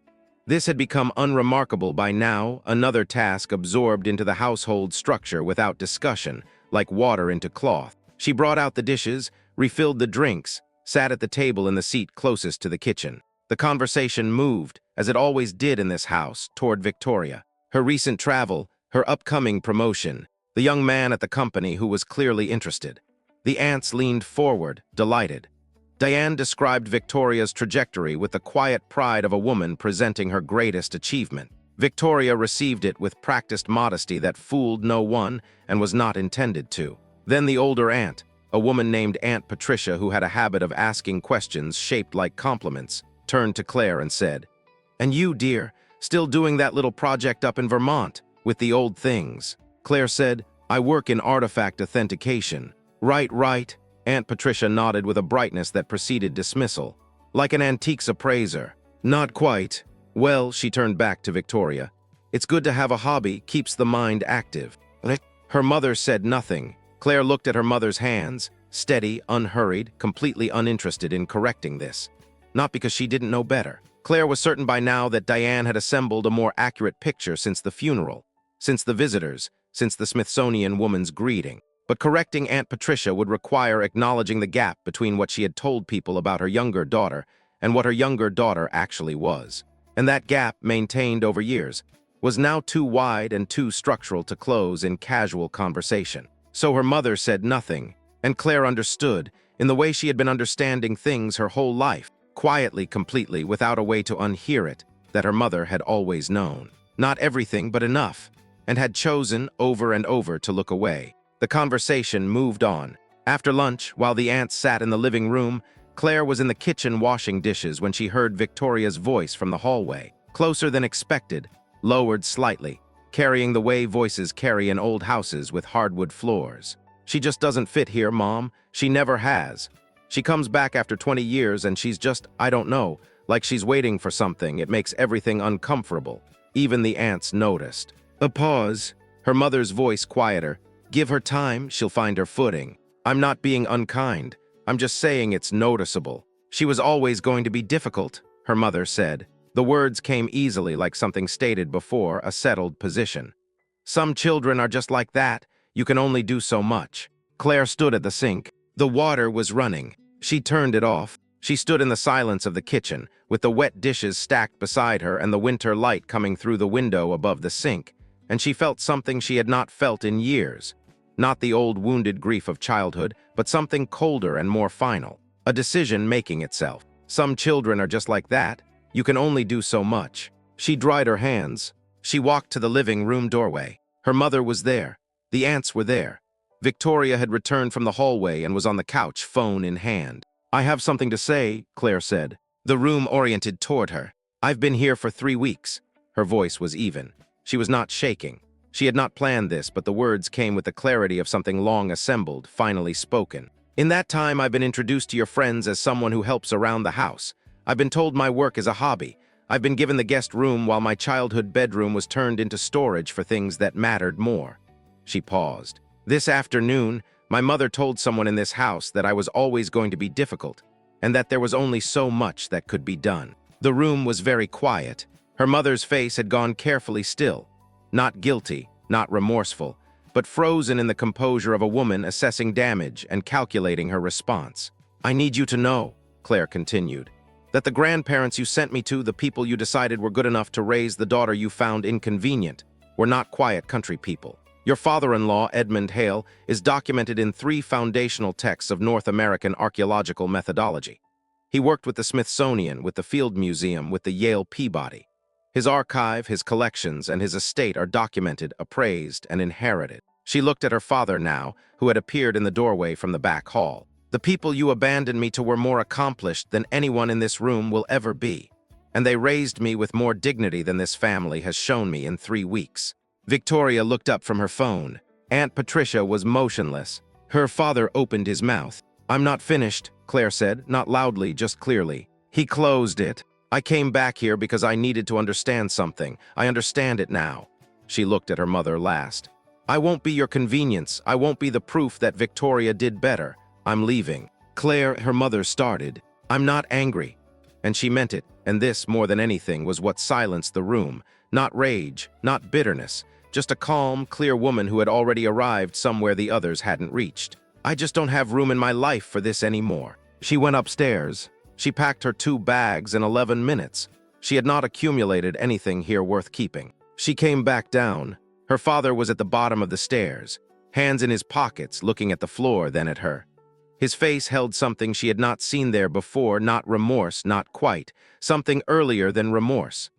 This had become unremarkable by now, another task absorbed into the household structure without discussion, like water into cloth. She brought out the dishes, refilled the drinks, sat at the table in the seat closest to the kitchen. The conversation moved, as it always did in this house, toward Victoria. Her recent travel, her upcoming promotion, the young man at the company who was clearly interested. The aunts leaned forward, delighted. Diane described Victoria's trajectory with the quiet pride of a woman presenting her greatest achievement. Victoria received it with practiced modesty that fooled no one and was not intended to. Then the older aunt, a woman named Aunt Patricia who had a habit of asking questions shaped like compliments, turned to Claire and said, "And you, dear, still doing that little project up in Vermont with the old things?" Claire said, "I work in artifact authentication." Right. Aunt Patricia nodded with a brightness that preceded dismissal. Like an antiques appraiser. Not quite. Well, she turned back to Victoria. It's good to have a hobby, keeps the mind active. Her mother said nothing. Claire looked at her mother's hands, steady, unhurried, completely uninterested in correcting this. Not because she didn't know better. Claire was certain by now that Diane had assembled a more accurate picture since the funeral, since the visitors, since the Smithsonian woman's greeting. But correcting Aunt Patricia would require acknowledging the gap between what she had told people about her younger daughter and what her younger daughter actually was. And that gap, maintained over years, was now too wide and too structural to close in casual conversation. So her mother said nothing, and Claire understood, in the way she had been understanding things her whole life, quietly, completely, without a way to unhear it, that her mother had always known. Not everything, but enough, and had chosen over and over to look away. The conversation moved on. After lunch, while the aunts sat in the living room, Claire was in the kitchen washing dishes when she heard Victoria's voice from the hallway, closer than expected, lowered slightly, carrying the way voices carry in old houses with hardwood floors. "She just doesn't fit here, Mom. She never has. She comes back after 20 years and she's just, I don't know, like she's waiting for something. It makes everything uncomfortable." Even the aunts noticed. A pause, her mother's voice quieter. "Give her time, she'll find her footing. I'm not being unkind. I'm just saying it's noticeable. She was always going to be difficult," her mother said. The words came easily, like something stated before, a settled position. "Some children are just like that. You can only do so much." Claire stood at the sink. The water was running. She turned it off. She stood in the silence of the kitchen, with the wet dishes stacked beside her and the winter light coming through the window above the sink, and she felt something she had not felt in years. Not the old wounded grief of childhood, but something colder and more final. A decision making itself. Some children are just like that. You can only do so much. She dried her hands. She walked to the living room doorway. Her mother was there. The aunts were there. Victoria had returned from the hallway and was on the couch, phone in hand. "I have something to say," Claire said. The room oriented toward her. "I've been here for 3 weeks." Her voice was even. She was not shaking. She had not planned this, but the words came with the clarity of something long assembled, finally spoken. "In that time, I've been introduced to your friends as someone who helps around the house. I've been told my work is a hobby. I've been given the guest room while my childhood bedroom was turned into storage for things that mattered more." She paused. "This afternoon, my mother told someone in this house that I was always going to be difficult, and that there was only so much that could be done." The room was very quiet. Her mother's face had gone carefully still. Not guilty, not remorseful, but frozen in the composure of a woman assessing damage and calculating her response. "I need you to know," Claire continued, "that the grandparents you sent me to, the people you decided were good enough to raise the daughter you found inconvenient, were not quiet country people. Your father-in-law, Edmund Hale, is documented in 3 foundational texts of North American archaeological methodology. He worked with the Smithsonian, with the Field Museum, with the Yale Peabody. His archive, his collections, and his estate are documented, appraised, and inherited." She looked at her father now, who had appeared in the doorway from the back hall. "The people you abandoned me to were more accomplished than anyone in this room will ever be, and they raised me with more dignity than this family has shown me in 3 weeks. Victoria looked up from her phone. Aunt Patricia was motionless. Her father opened his mouth. "I'm not finished," Claire said, not loudly, just clearly. He closed it. "I came back here because I needed to understand something. I understand it now." She looked at her mother last. "I won't be your convenience. I won't be the proof that Victoria did better. I'm leaving." Claire, her mother, started. "I'm not angry." And she meant it, and this, more than anything, was what silenced the room. Not rage, not bitterness, just a calm, clear woman who had already arrived somewhere the others hadn't reached. "I just don't have room in my life for this anymore." She went upstairs. She packed her 2 bags in 11 minutes. She had not accumulated anything here worth keeping. She came back down. Her father was at the bottom of the stairs, hands in his pockets, looking at the floor, then at her. His face held something she had not seen there before, not remorse, not quite, something earlier than remorse.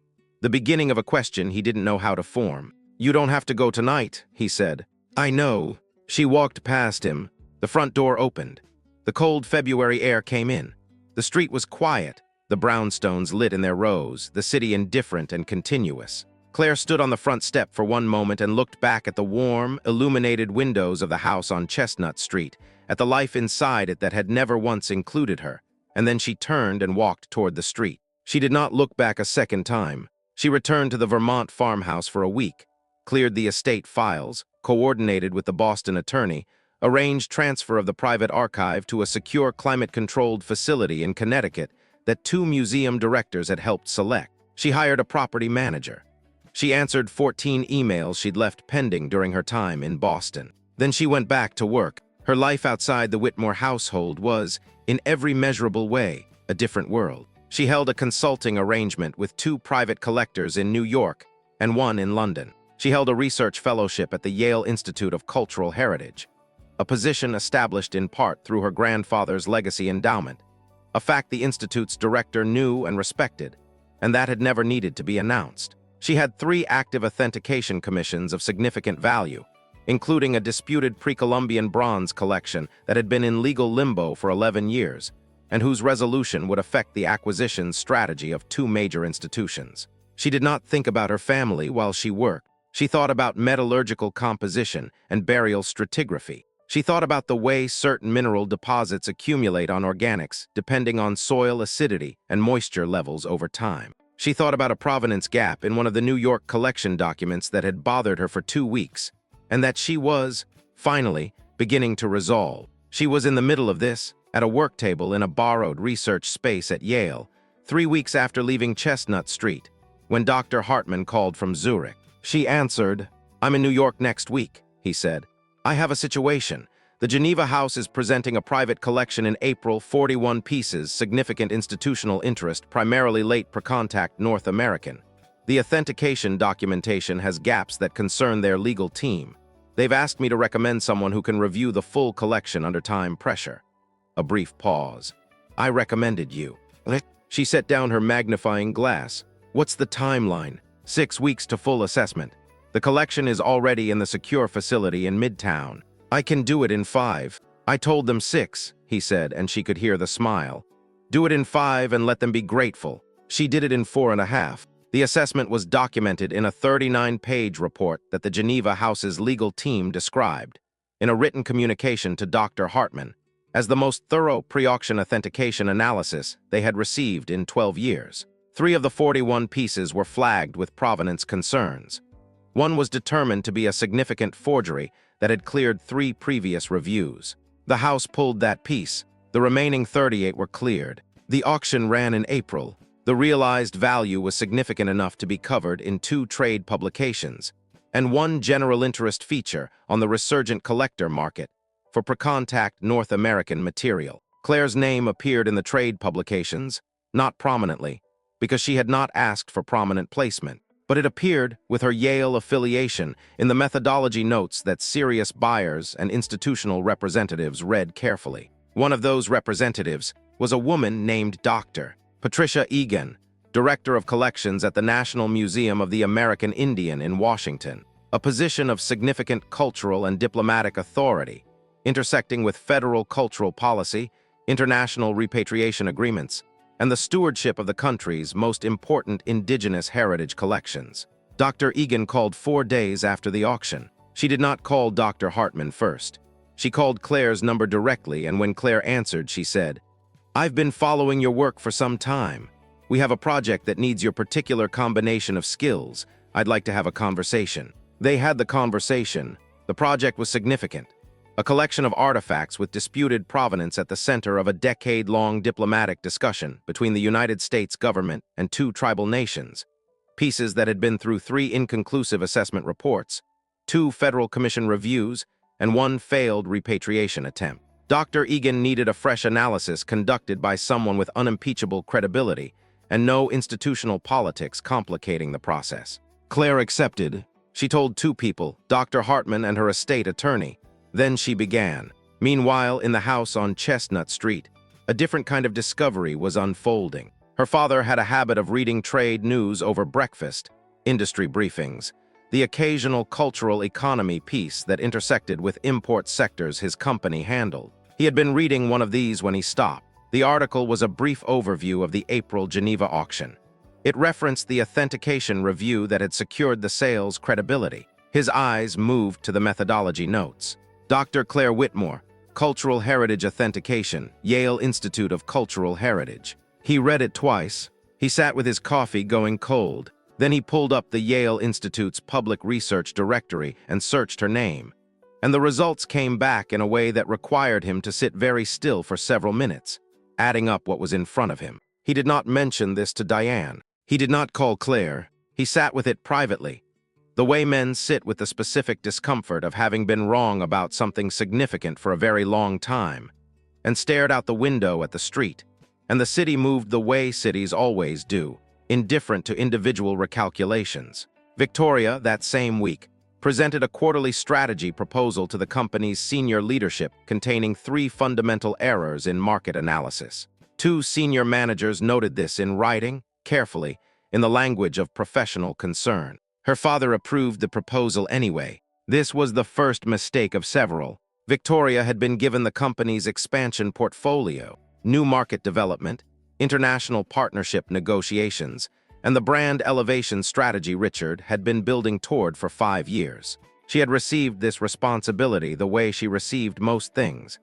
The beginning of a question he didn't know how to form. "You don't have to go tonight," he said. "I know." She walked past him. The front door opened. The cold February air came in. The street was quiet, the brownstones lit in their rows, the city indifferent and continuous. Claire stood on the front step for one moment and looked back at the warm, illuminated windows of the house on Chestnut Street, at the life inside it that had never once included her, and then she turned and walked toward the street. She did not look back a second time. She returned to the Vermont farmhouse for a week, cleared the estate files, coordinated with the Boston attorney, arranged transfer of the private archive to a secure climate-controlled facility in Connecticut that 2 museum directors had helped select. She hired a property manager. She answered 14 emails she'd left pending during her time in Boston. Then she went back to work. Her life outside the Whitmore household was, in every measurable way, a different world. She held a consulting arrangement with 2 private collectors in New York and 1 in London. She held a research fellowship at the Yale Institute of Cultural Heritage, a position established in part through her grandfather's legacy endowment, a fact the Institute's director knew and respected, and that had never needed to be announced. She had 3 active authentication commissions of significant value, including a disputed pre-Columbian bronze collection that had been in legal limbo for 11 years, and whose resolution would affect the acquisition strategy of 2 major institutions. She did not think about her family while she worked. She thought about metallurgical composition and burial stratigraphy. She thought about the way certain mineral deposits accumulate on organics, depending on soil acidity and moisture levels over time. She thought about a provenance gap in one of the New York collection documents that had bothered her for 2 weeks, and that she was, finally, beginning to resolve. She was in the middle of this, at a work table in a borrowed research space at Yale, 3 weeks after leaving Chestnut Street, when Dr. Hartman called from Zurich. She answered, "I'm in New York next week," he said. "I have a situation. The Geneva House is presenting a private collection in April, 41 pieces, significant institutional interest, primarily late pre-contact North American. The authentication documentation has gaps that concern their legal team. They've asked me to recommend someone who can review the full collection under time pressure. A brief pause. I recommended you. She set down her magnifying glass. What's the timeline? 6 weeks to full assessment. The collection is already in the secure facility in Midtown. I can do it in 5. I told them 6, he said, and she could hear the smile. Do it in 5 and let them be grateful. She did it in 4.5. The assessment was documented in a 39-page report that the Geneva House's legal team described, in a written communication to Dr. Hartman, as the most thorough pre-auction authentication analysis they had received in 12 years. 3 of the 41 pieces were flagged with provenance concerns. One was determined to be a significant forgery that had cleared 3 previous reviews. The House pulled that piece. The remaining 38 were cleared. The auction ran in April. The realized value was significant enough to be covered in 2 trade publications and 1 general interest feature on the resurgent collector market for pre-contact North American material. Claire's name appeared in the trade publications, not prominently, because she had not asked for prominent placement, but it appeared with her Yale affiliation in the methodology notes that serious buyers and institutional representatives read carefully. One of those representatives was a woman named Dr. Patricia Egan, Director of Collections at the National Museum of the American Indian in Washington, a position of significant cultural and diplomatic authority, intersecting with federal cultural policy, international repatriation agreements, and the stewardship of the country's most important indigenous heritage collections. Dr. Egan called 4 days after the auction. She did not call Dr. Hartman first. She called Claire's number directly, and when Claire answered, she said, "I've been following your work for some time. We have a project that needs your particular combination of skills. I'd like to have a conversation." They had the conversation. The project was significant. A collection of artifacts with disputed provenance at the center of a decade-long diplomatic discussion between the United States government and 2 tribal nations. Pieces that had been through 3 inconclusive assessment reports, 2 Federal Commission reviews, and 1 failed repatriation attempt. Dr. Egan needed a fresh analysis conducted by someone with unimpeachable credibility and no institutional politics complicating the process. Claire accepted. She told 2 people, Dr. Hartman and her estate attorney. Then she began. Meanwhile, in the house on Chestnut Street, a different kind of discovery was unfolding. Her father had a habit of reading trade news over breakfast, industry briefings, the occasional cultural economy piece that intersected with import sectors his company handled. He had been reading one of these when he stopped. The article was a brief overview of the April Geneva auction. It referenced the authentication review that had secured the sale's credibility. His eyes moved to the methodology notes. Dr. Claire Whitmore, Cultural Heritage Authentication, Yale Institute of Cultural Heritage. He read it twice. He sat with his coffee going cold. Then he pulled up the Yale Institute's public research directory and searched her name. And the results came back in a way that required him to sit very still for several minutes, adding up what was in front of him. He did not mention this to Diane. He did not call Claire. He sat with it privately, the way men sit with the specific discomfort of having been wrong about something significant for a very long time, and stared out the window at the street. And the city moved the way cities always do, indifferent to individual recalculations. Victoria, that same week, presented a quarterly strategy proposal to the company's senior leadership containing 3 fundamental errors in market analysis. 2 senior managers noted this in writing, carefully, in the language of professional concern. Her father approved the proposal anyway. This was the first mistake of several. Victoria had been given the company's expansion portfolio, new market development, international partnership negotiations, and the brand elevation strategy Richard had been building toward for 5 years. She had received this responsibility the way she received most things,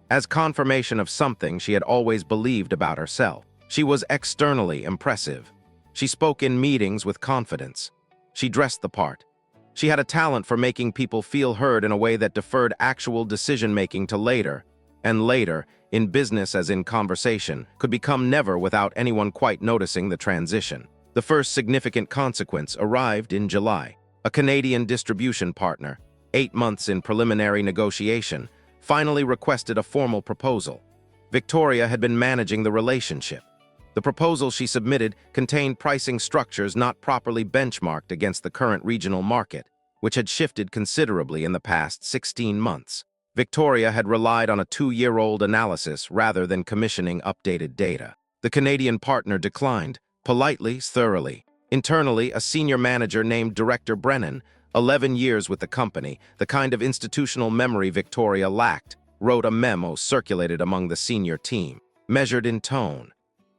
as confirmation of something she had always believed about herself. She was externally impressive. She spoke in meetings with confidence. She dressed the part. She had a talent for making people feel heard in a way that deferred actual decision-making to later, and later, in business as in conversation, could become never without anyone quite noticing the transition. The first significant consequence arrived in July. A Canadian distribution partner, 8 months in preliminary negotiation, finally requested a formal proposal. Victoria had been managing the relationship. The proposal she submitted contained pricing structures not properly benchmarked against the current regional market, which had shifted considerably in the past 16 months. Victoria had relied on a 2-year-old analysis rather than commissioning updated data. The Canadian partner declined, politely, thoroughly. Internally, a senior manager named Director Brennan, 11 years with the company, the kind of institutional memory Victoria lacked, wrote a memo circulated among the senior team, measured in tone,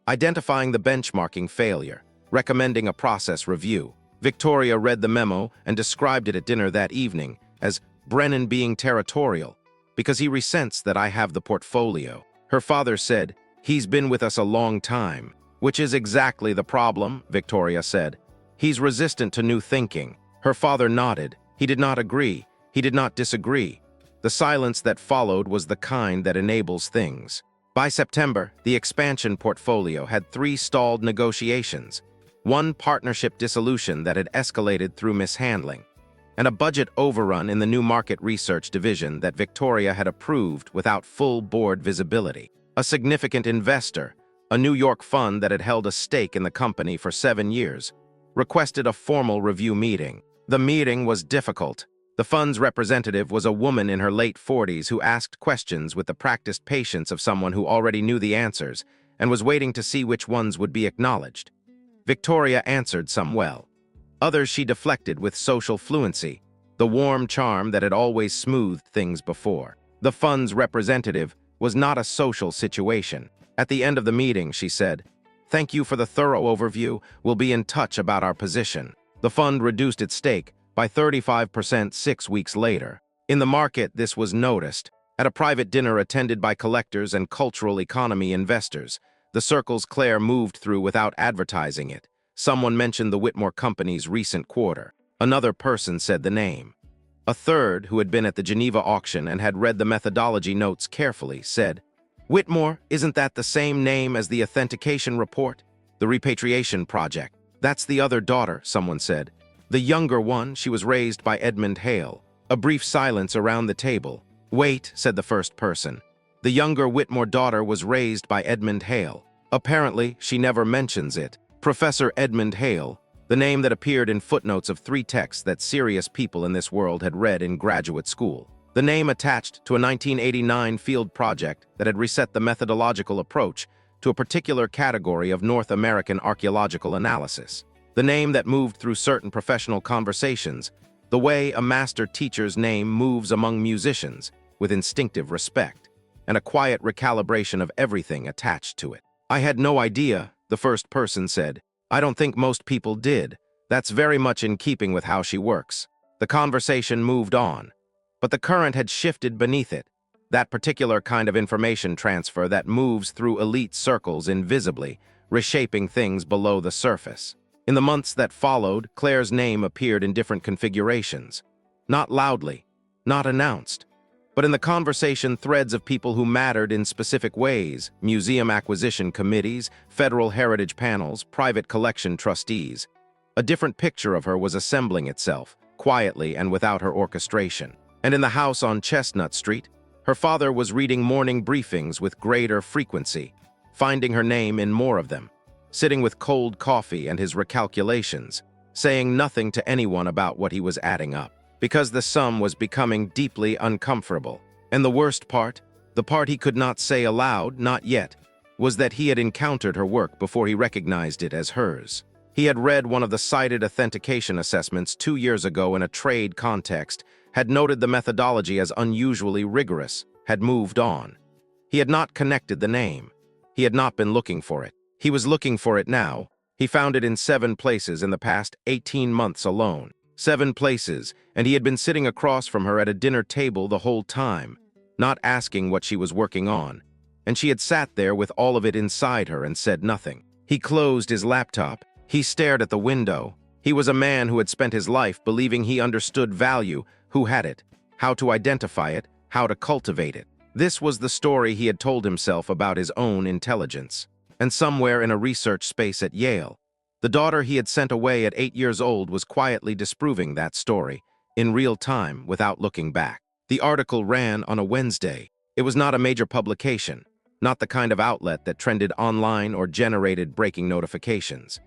identifying the benchmarking failure, recommending a process review. Victoria read the memo and described it at dinner that evening as Brennan being territorial, because he resents that I have the portfolio. Her father said, "He's been with us a long time," which is exactly the problem, Victoria said. He's resistant to new thinking. Her father nodded. He did not agree. He did not disagree. The silence that followed was the kind that enables things. By September, the expansion portfolio had 3 stalled negotiations, 1 partnership dissolution that had escalated through mishandling, and a budget overrun in the new market research division that Victoria had approved without full board visibility. A significant investor, a New York fund that had held a stake in the company for 7 years, requested a formal review meeting. The meeting was difficult. The fund's representative was a woman in her late 40s who asked questions with the practiced patience of someone who already knew the answers and was waiting to see which ones would be acknowledged. Victoria answered some well. Others she deflected with social fluency, the warm charm that had always smoothed things before. The fund's representative was not a social situation. At the end of the meeting, she said, "Thank you for the thorough overview. We'll be in touch about our position." The fund reduced its stake by 35% 6 weeks later. In the market, this was noticed. At a private dinner attended by collectors and cultural economy investors, the circles Claire moved through without advertising it. Someone mentioned the Whitmore Company's recent quarter. Another person said the name. A third, who had been at the Geneva auction and had read the methodology notes carefully, said, "Whitmore, isn't that the same name as the authentication report? The repatriation project. That's the other daughter," someone said. The younger one, she was raised by Edmund Hale. A brief silence around the table. "Wait," said the first person. The younger Whitmore daughter was raised by Edmund Hale. Apparently, she never mentions it. Professor Edmund Hale, the name that appeared in footnotes of 3 texts that serious people in this world had read in graduate school. The name attached to a 1989 field project that had reset the methodological approach to a particular category of North American archaeological analysis. The name that moved through certain professional conversations, the way a master teacher's name moves among musicians, with instinctive respect, and a quiet recalibration of everything attached to it. "I had no idea," the first person said. "I don't think most people did. That's very much in keeping with how she works." The conversation moved on, but the current had shifted beneath it. That particular kind of information transfer that moves through elite circles invisibly, reshaping things below the surface. In the months that followed, Claire's name appeared in different configurations. Not loudly, not announced, but in the conversation threads of people who mattered in specific ways: museum acquisition committees, federal heritage panels, private collection trustees. A different picture of her was assembling itself, quietly and without her orchestration. And in the house on Chestnut Street, her father was reading morning briefings with greater frequency, finding her name in more of them, sitting with cold coffee and his recalculations, saying nothing to anyone about what he was adding up, because the sum was becoming deeply uncomfortable. And the worst part, the part he could not say aloud, not yet, was that he had encountered her work before he recognized it as hers. He had read one of the cited authentication assessments 2 years ago in a trade context, had noted the methodology as unusually rigorous, had moved on. He had not connected the name. He had not been looking for it. He was looking for it now. He found it in 7 places in the past 18 months alone. 7 places, and he had been sitting across from her at a dinner table the whole time, not asking what she was working on. And she had sat there with all of it inside her and said nothing. He closed his laptop. He stared at the window. He was a man who had spent his life believing he understood value, who had it, how to identify it, how to cultivate it. This was the story he had told himself about his own intelligence. And somewhere in a research space at Yale, the daughter he had sent away at 8 years old was quietly disproving that story, in real time, without looking back. The article ran on a Wednesday. It was not a major publication, not the kind of outlet that trended online or generated breaking notifications.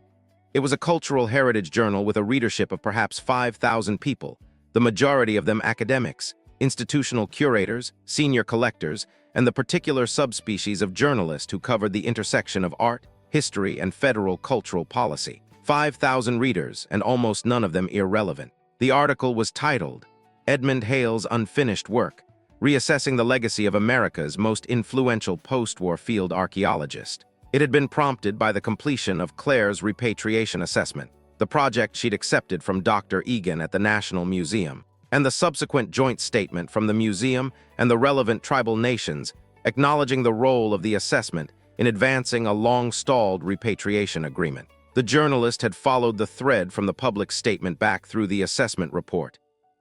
It was a cultural heritage journal with a readership of perhaps 5,000 people, the majority of them academics, institutional curators, senior collectors, and the particular subspecies of journalist who covered the intersection of art, history, and federal cultural policy. 5,000 readers, and almost none of them irrelevant. The article was titled, Edmund Hale's Unfinished Work, Reassessing the Legacy of America's Most Influential Post-War Field Archaeologist. It had been prompted by the completion of Claire's repatriation assessment, the project she'd accepted from Dr. Egan at the National Museum, and the subsequent joint statement from the museum and the relevant tribal nations acknowledging the role of the assessment in advancing a long-stalled repatriation agreement. The journalist had followed the thread from the public statement back through the assessment report,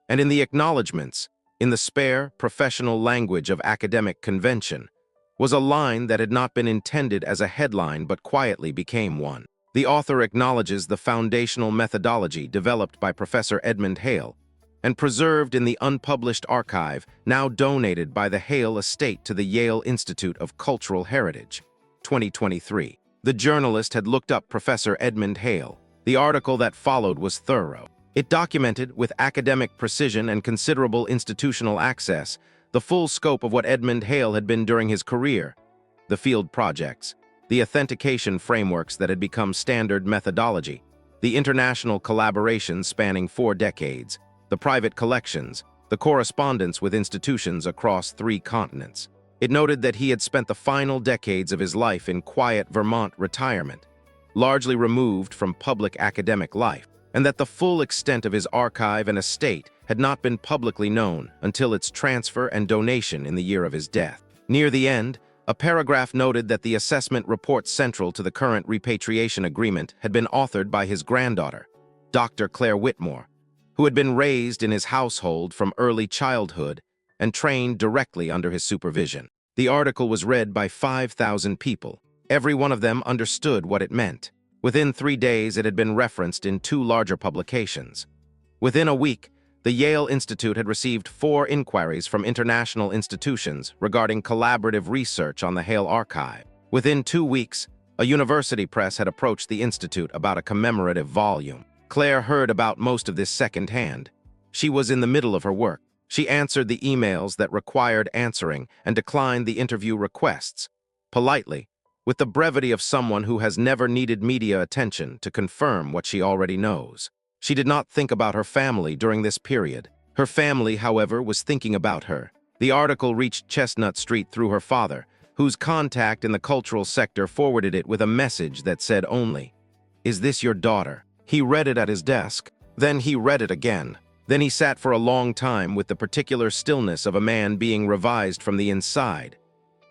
and in the acknowledgments, in the spare, professional language of academic convention, was a line that had not been intended as a headline but quietly became one. The author acknowledges the foundational methodology developed by Professor Edmund Hale and preserved in the unpublished archive now donated by the Hale estate to the Yale Institute of Cultural Heritage. 2023. The journalist had looked up Professor Edmund Hale. The article that followed was thorough. It documented, with academic precision and considerable institutional access, the full scope of what Edmund Hale had been during his career, the field projects, the authentication frameworks that had become standard methodology, the international collaborations spanning 4 decades, the private collections, the correspondence with institutions across 3 continents. It noted that he had spent the final decades of his life in quiet Vermont retirement, largely removed from public academic life, and that the full extent of his archive and estate had not been publicly known until its transfer and donation in the year of his death. Near the end, a paragraph noted that the assessment report central to the current repatriation agreement had been authored by his granddaughter, Dr. Claire Whitmore, who had been raised in his household from early childhood and trained directly under his supervision. The article was read by 5,000 people. Every one of them understood what it meant. Within 3 days, it had been referenced in 2 larger publications. Within a week, the Yale Institute had received 4 inquiries from international institutions regarding collaborative research on the Hale archive. Within 2 weeks, a university press had approached the institute about a commemorative volume. Claire heard about most of this secondhand. She was in the middle of her work. She answered the emails that required answering and declined the interview requests, politely, with the brevity of someone who has never needed media attention to confirm what she already knows. She did not think about her family during this period. Her family, however, was thinking about her. The article reached Chestnut Street through her father, whose contact in the cultural sector forwarded it with a message that said only, "Is this your daughter?" He read it at his desk. Then he read it again. Then he sat for a long time with the particular stillness of a man being revised from the inside.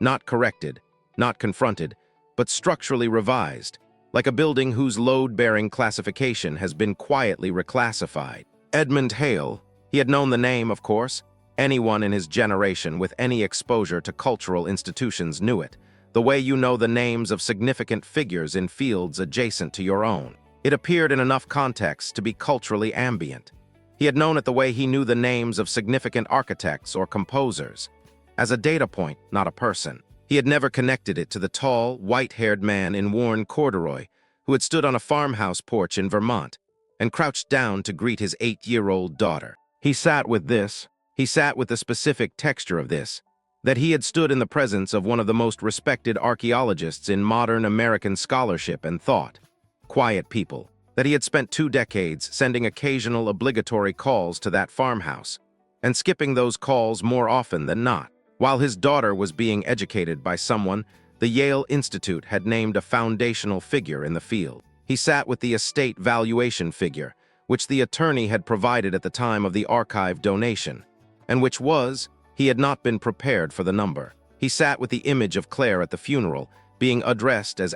Not corrected, not confronted, but structurally revised, like a building whose load-bearing classification has been quietly reclassified. Edmund Hale, he had known the name, of course. Anyone in his generation with any exposure to cultural institutions knew it, the way you know the names of significant figures in fields adjacent to your own. It appeared in enough contexts to be culturally ambient. He had known it the way he knew the names of significant architects or composers, as a data point, not a person. He had never connected it to the tall, white-haired man in worn corduroy who had stood on a farmhouse porch in Vermont and crouched down to greet his 8-year-old daughter. He sat with the specific texture of this, that he had stood in the presence of one of the most respected archaeologists in modern American scholarship and thought. Quiet people, that he had spent 2 decades sending occasional obligatory calls to that farmhouse, and skipping those calls more often than not. While his daughter was being educated by someone, the Yale Institute had named a foundational figure in the field. He sat with the estate valuation figure, which the attorney had provided at the time of the archive donation, and which was, he had not been prepared for the number. He sat with the image of Claire at the funeral, being addressed as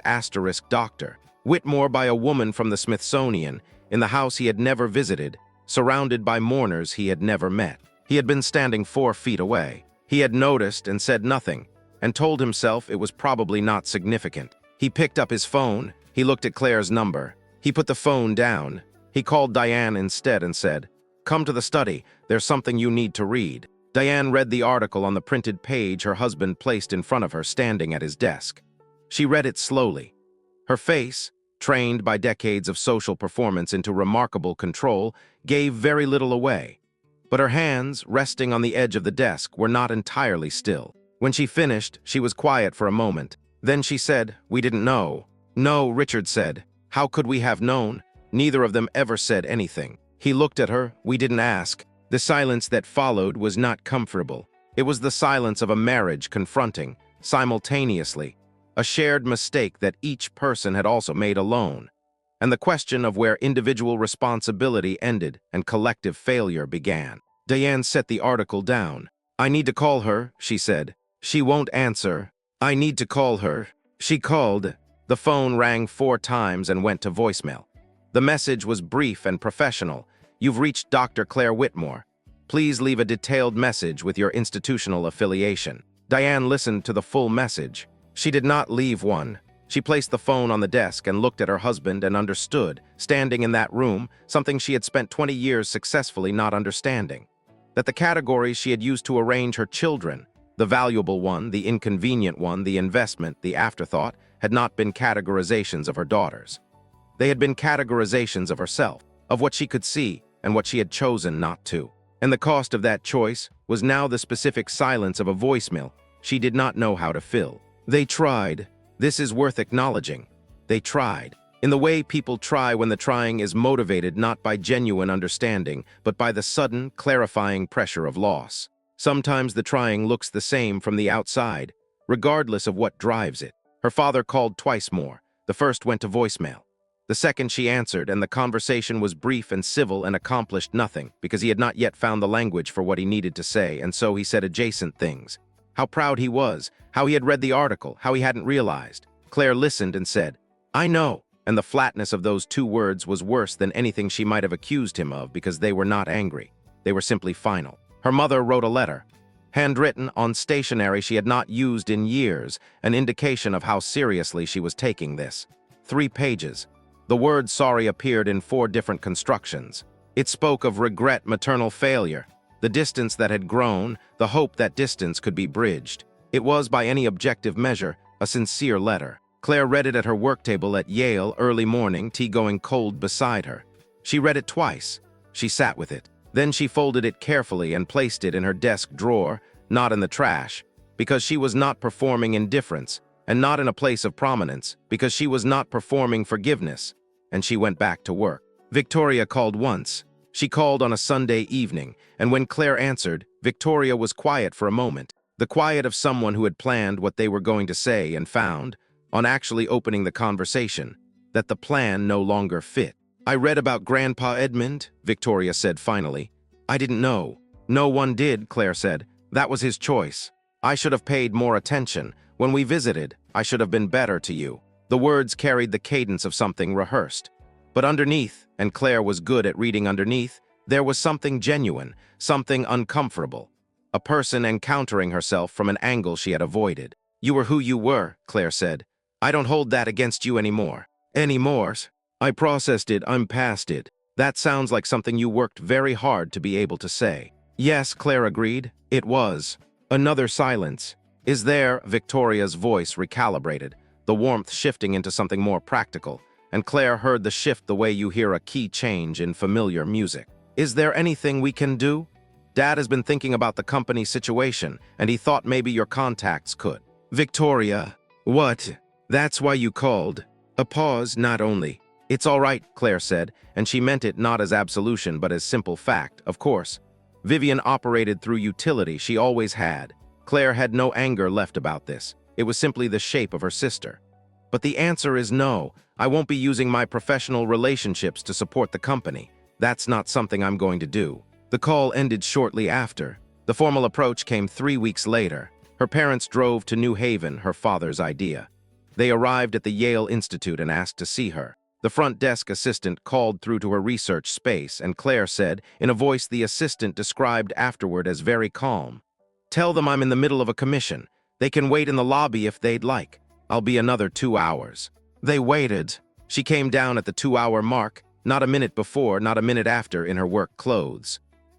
*Doctor. Whitmore by a woman from the Smithsonian, in the house he had never visited, surrounded by mourners he had never met. He had been standing 4 feet away. He had noticed and said nothing, and told himself it was probably not significant. He picked up his phone. He looked at Claire's number. He put the phone down. He called Diane instead and said, "Come to the study. There's something you need to read." Diane read the article on the printed page her husband placed in front of her standing at his desk. She read it slowly. Her face, trained by decades of social performance into remarkable control, gave very little away. But her hands, resting on the edge of the desk, were not entirely still. When she finished, she was quiet for a moment. Then she said, "We didn't know." "No," Richard said. "How could we have known? Neither of them ever said anything." He looked at her. "We didn't ask." The silence that followed was not comfortable. It was the silence of a marriage confronting, simultaneously, a shared mistake that each person had also made alone, and the question of where individual responsibility ended and collective failure began. Diane set the article down. "I need to call her," she said. "She won't answer. I need to call her." She called. The phone rang 4 times and went to voicemail. The message was brief and professional. "You've reached Dr. Claire Whitmore. Please leave a detailed message with your institutional affiliation." Diane listened to the full message. She did not leave one. She placed the phone on the desk and looked at her husband and understood, standing in that room, something she had spent 20 years successfully not understanding. That the categories she had used to arrange her children, the valuable one, the inconvenient one, the investment, the afterthought, had not been categorizations of her daughters. They had been categorizations of herself, of what she could see and what she had chosen not to. And the cost of that choice was now the specific silence of a voicemail she did not know how to fill. They tried. This is worth acknowledging. They tried. In the way people try when the trying is motivated not by genuine understanding, but by the sudden, clarifying pressure of loss. Sometimes the trying looks the same from the outside, regardless of what drives it. Her father called twice more. The first went to voicemail. The second she answered, and the conversation was brief and civil and accomplished nothing, because he had not yet found the language for what he needed to say, and so he said adjacent things. How proud he was, how he had read the article, how he hadn't realized. Claire listened and said, "I know," and the flatness of those 2 words was worse than anything she might have accused him of, because they were not angry. They were simply final. Her mother wrote a letter, handwritten on stationery she had not used in years, an indication of how seriously she was taking this. 3 pages. The word sorry appeared in 4 different constructions. It spoke of regret, maternal failure, the distance that had grown, the hope that distance could be bridged. It was, by any objective measure, a sincere letter. Claire read it at her work table at Yale early morning, tea going cold beside her. She read it twice. She sat with it. Then she folded it carefully and placed it in her desk drawer, not in the trash, because she was not performing indifference, and not in a place of prominence, because she was not performing forgiveness, and she went back to work. Victoria called once. She called on a Sunday evening, and when Claire answered, Victoria was quiet for a moment, the quiet of someone who had planned what they were going to say and found, on actually opening the conversation, that the plan no longer fit. "I read about Grandpa Edmund," Victoria said finally. "I didn't know." "No one did," Claire said. "That was his choice. I should have paid more attention. When we visited, I should have been better to you." The words carried the cadence of something rehearsed. But underneath, and Claire was good at reading underneath, there was something genuine, something uncomfortable. A person encountering herself from an angle she had avoided. "You were who you were," Claire said. "I don't hold that against you anymore." "Anymore? I processed it, I'm past it." "That sounds like something you worked very hard to be able to say." "Yes," Claire agreed. "It was." Another silence. "Is there?" Victoria's voice recalibrated, the warmth shifting into something more practical, and Claire heard the shift the way you hear a key change in familiar music. "Is there anything we can do? Dad has been thinking about the company situation, and he thought maybe your contacts could." "Victoria, what? That's why you called?" A pause, not only. "It's all right," Claire said, and she meant it not as absolution but as simple fact, of course. Vivian operated through utility, she always had. Claire had no anger left about this. It was simply the shape of her sister. "But the answer is no. I won't be using my professional relationships to support the company. That's not something I'm going to do." The call ended shortly after. The formal approach came 3 weeks later. Her parents drove to New Haven, her father's idea. They arrived at the Yale Institute and asked to see her. The front desk assistant called through to her research space, and Claire said, in a voice the assistant described afterward as very calm, "Tell them I'm in the middle of a commission. They can wait in the lobby if they'd like. I'll be another 2 hours." They waited. She came down at the 2-hour mark, not a minute before, not a minute after, in her work clothes.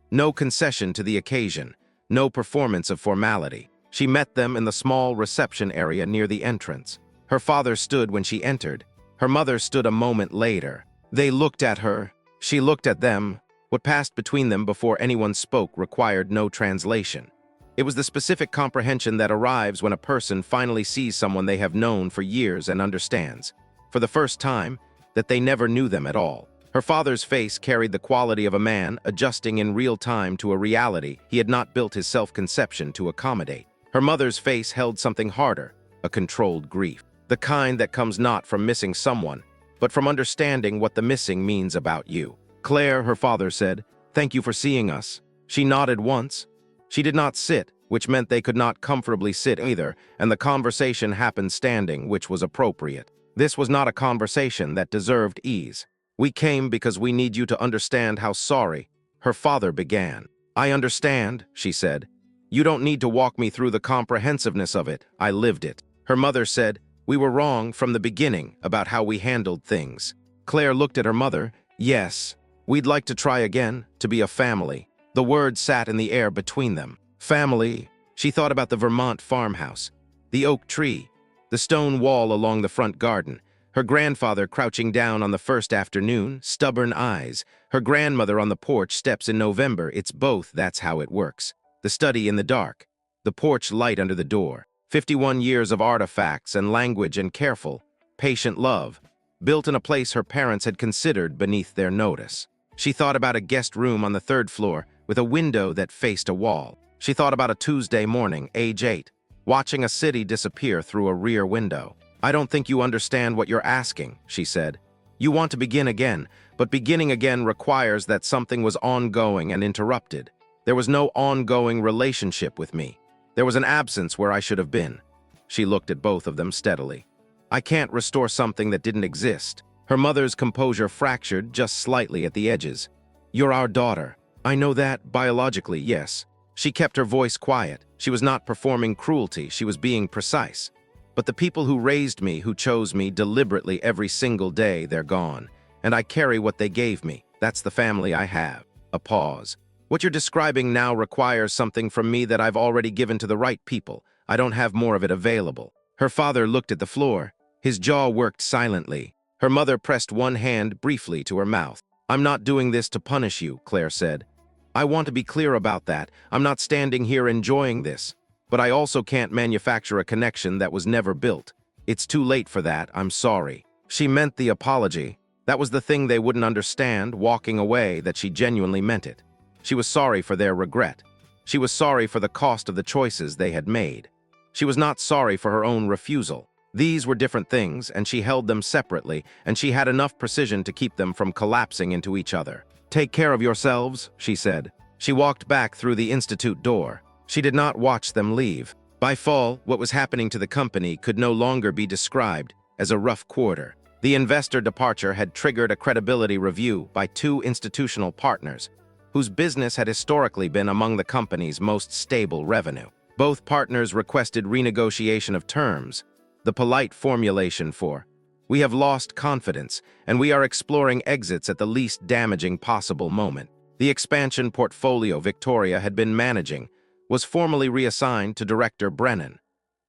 No concession to the occasion. no performance of formality. She met them in the small reception area near the entrance. Her father stood when she entered. Her mother stood a moment later. They looked at her. She looked at them. What passed between them before anyone spoke required no translation. It was the specific comprehension that arrives when a person finally sees someone they have known for years and understands, for the first time, that they never knew them at all. Her father's face carried the quality of a man adjusting in real time to a reality he had not built his self-conception to accommodate. Her mother's face held something harder, a controlled grief, the kind that comes not from missing someone, but from understanding what the missing means about you. "Claire," her father said, "thank you for seeing us." She nodded once. She did not sit, which meant they could not comfortably sit either, and the conversation happened standing, which was appropriate. This was not a conversation that deserved ease. "We came because we need you to understand how sorry," her father began. "I understand," she said. "You don't need to walk me through the comprehensiveness of it. I lived it." Her mother said, "We were wrong from the beginning about how we handled things." Claire looked at her mother. "Yes, we'd like to try again, to be a family." The word sat in the air between them. Family. She thought about the Vermont farmhouse, the oak tree, the stone wall along the front garden, her grandfather crouching down on the first afternoon, stubborn eyes, her grandmother on the porch steps in November. It's both, that's how it works. The study in the dark, the porch light under the door, 51 years of artifacts and language and careful, patient love, built in a place her parents had considered beneath their notice. She thought about a guest room on the 3rd floor with a window that faced a wall. She thought about a Tuesday morning, age 8, watching a city disappear through a rear window. "I don't think you understand what you're asking," she said. "You want to begin again, but beginning again requires that something was ongoing and interrupted. There was no ongoing relationship with me. There was an absence where I should have been." She looked at both of them steadily. "I can't restore something that didn't exist." Her mother's composure fractured just slightly at the edges. "You're our daughter. I know that, biologically, yes." She kept her voice quiet. She was not performing cruelty, she was being precise. "But the people who raised me, who chose me deliberately every single day, they're gone. And I carry what they gave me. That's the family I have." A pause. "What you're describing now requires something from me that I've already given to the right people. I don't have more of it available." Her father looked at the floor. His jaw worked silently. Her mother pressed one hand briefly to her mouth. "I'm not doing this to punish you," Claire said. "I want to be clear about that. I'm not standing here enjoying this. But I also can't manufacture a connection that was never built. It's too late for that, I'm sorry." She meant the apology. That was the thing they wouldn't understand, walking away, that she genuinely meant it. She was sorry for their regret. She was sorry for the cost of the choices they had made. She was not sorry for her own refusal. These were different things, and she held them separately, and she had enough precision to keep them from collapsing into each other. "Take care of yourselves," she said. She walked back through the institute door. She did not watch them leave. By fall, what was happening to the company could no longer be described as a rough quarter. The investor departure had triggered a credibility review by 2 institutional partners, whose business had historically been among the company's most stable revenue. Both partners requested renegotiation of terms, the polite formulation for, "We have lost confidence, and we are exploring exits at the least damaging possible moment." The expansion portfolio Victoria had been managing was formally reassigned to Director Brennan,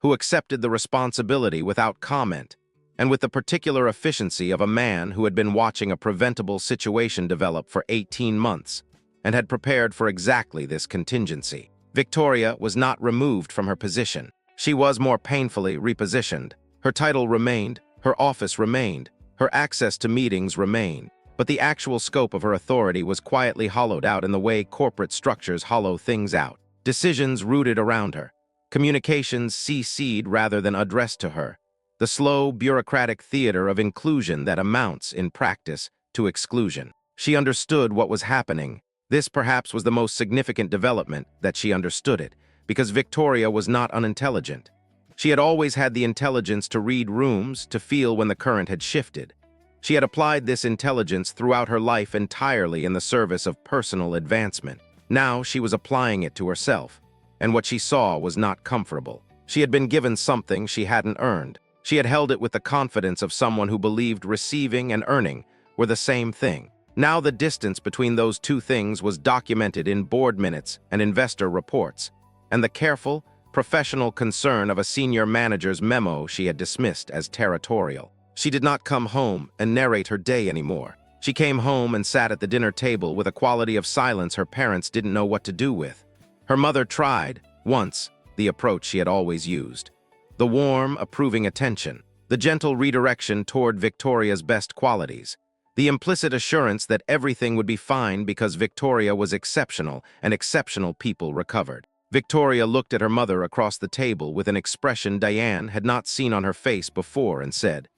who accepted the responsibility without comment, and with the particular efficiency of a man who had been watching a preventable situation develop for 18 months and had prepared for exactly this contingency. Victoria was not removed from her position. She was more painfully repositioned. Her title remained, her office remained, her access to meetings remained, but the actual scope of her authority was quietly hollowed out in the way corporate structures hollow things out. Decisions rooted around her. Communications CC'd rather than addressed to her. The slow, bureaucratic theater of inclusion that amounts, in practice, to exclusion. She understood what was happening. This perhaps was the most significant development, that she understood it, because Victoria was not unintelligent. She had always had the intelligence to read rooms, to feel when the current had shifted. She had applied this intelligence throughout her life entirely in the service of personal advancement. Now she was applying it to herself, and what she saw was not comfortable. She had been given something she hadn't earned. She had held it with the confidence of someone who believed receiving and earning were the same thing. Now the distance between those two things was documented in board minutes and investor reports, and the careful, professional concern of a senior manager's memo she had dismissed as territorial. She did not come home and narrate her day anymore. She came home and sat at the dinner table with a quality of silence her parents didn't know what to do with. Her mother tried, once, the approach she had always used. The warm, approving attention, the gentle redirection toward Victoria's best qualities, the implicit assurance that everything would be fine because Victoria was exceptional and exceptional people recovered. Victoria looked at her mother across the table with an expression Diane had not seen on her face before and said,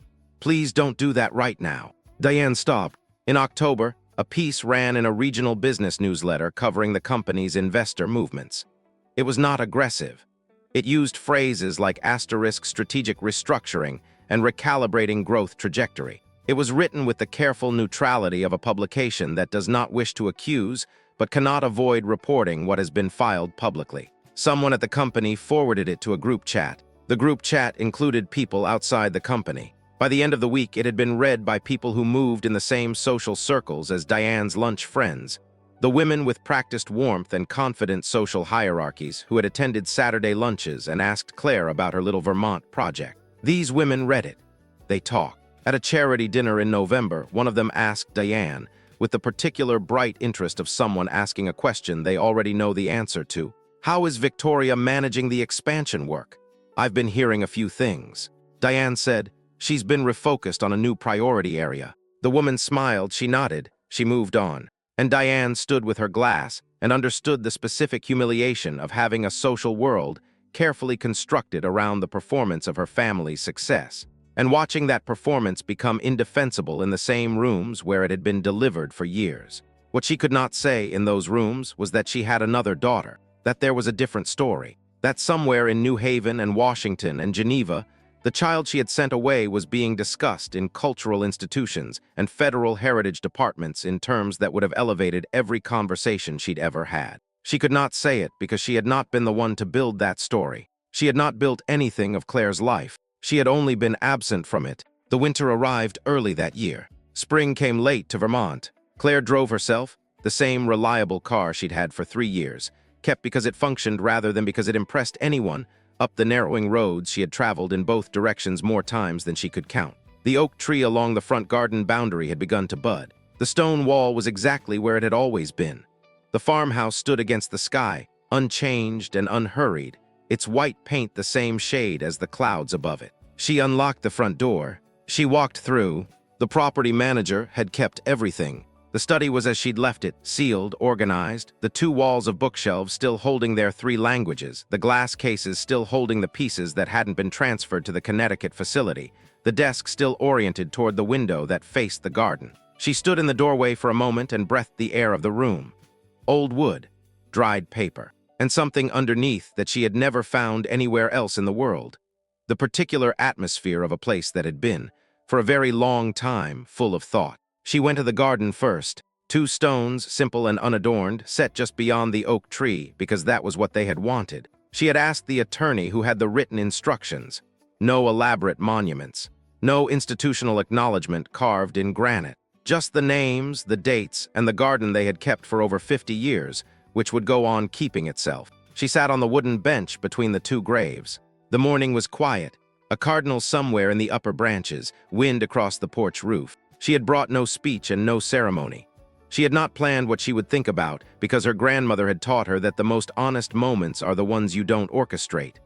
"Please don't do that right now." Diane stopped. In October, a piece ran in a regional business newsletter covering the company's investor movements. It was not aggressive. It used phrases like asterisk strategic restructuring and recalibrating growth trajectory. It was written with the careful neutrality of a publication that does not wish to accuse, but cannot avoid reporting what has been filed publicly. Someone at the company forwarded it to a group chat. The group chat included people outside the company. By the end of the week, it had been read by people who moved in the same social circles as Diane's lunch friends. The women with practiced warmth and confident social hierarchies who had attended Saturday lunches and asked Claire about her little Vermont project. These women read it. They talked. At a charity dinner in November, one of them asked Diane, with the particular bright interest of someone asking a question they already know the answer to, "How is Victoria managing the expansion work? I've been hearing a few things." Diane said, "She's been refocused on a new priority area." The woman smiled, she nodded, she moved on. And Diane stood with her glass and understood the specific humiliation of having a social world carefully constructed around the performance of her family's success, and watching that performance become indefensible in the same rooms where it had been delivered for years. What she could not say in those rooms was that she had another daughter, that there was a different story, that somewhere in New Haven and Washington and Geneva, the child she had sent away was being discussed in cultural institutions and federal heritage departments in terms that would have elevated every conversation she'd ever had. She could not say it because she had not been the one to build that story. She had not built anything of Claire's life. She had only been absent from it. The winter arrived early that year. Spring came late to Vermont. Claire drove herself, the same reliable car she'd had for 3 years, kept because it functioned rather than because it impressed anyone, up the narrowing roads she had traveled in both directions more times than she could count. The oak tree along the front garden boundary had begun to bud. The stone wall was exactly where it had always been. The farmhouse stood against the sky, unchanged and unhurried, its white paint the same shade as the clouds above it. She unlocked the front door. She walked through. The property manager had kept everything. The study was as she'd left it, sealed, organized, the 2 walls of bookshelves still holding their 3 languages, the glass cases still holding the pieces that hadn't been transferred to the Connecticut facility, the desk still oriented toward the window that faced the garden. She stood in the doorway for a moment and breathed the air of the room. Old wood, dried paper, and something underneath that she had never found anywhere else in the world. The particular atmosphere of a place that had been, for a very long time, full of thought. She went to the garden first. 2 stones, simple and unadorned, set just beyond the oak tree because that was what they had wanted. She had asked the attorney who had the written instructions. No elaborate monuments. No institutional acknowledgement carved in granite. Just the names, the dates, and the garden they had kept for over 50 years, which would go on keeping itself. She sat on the wooden bench between the 2 graves. The morning was quiet. A cardinal somewhere in the upper branches, wind across the porch roof. She had brought no speech and no ceremony. She had not planned what she would think about because her grandmother had taught her that the most honest moments are the ones you don't orchestrate.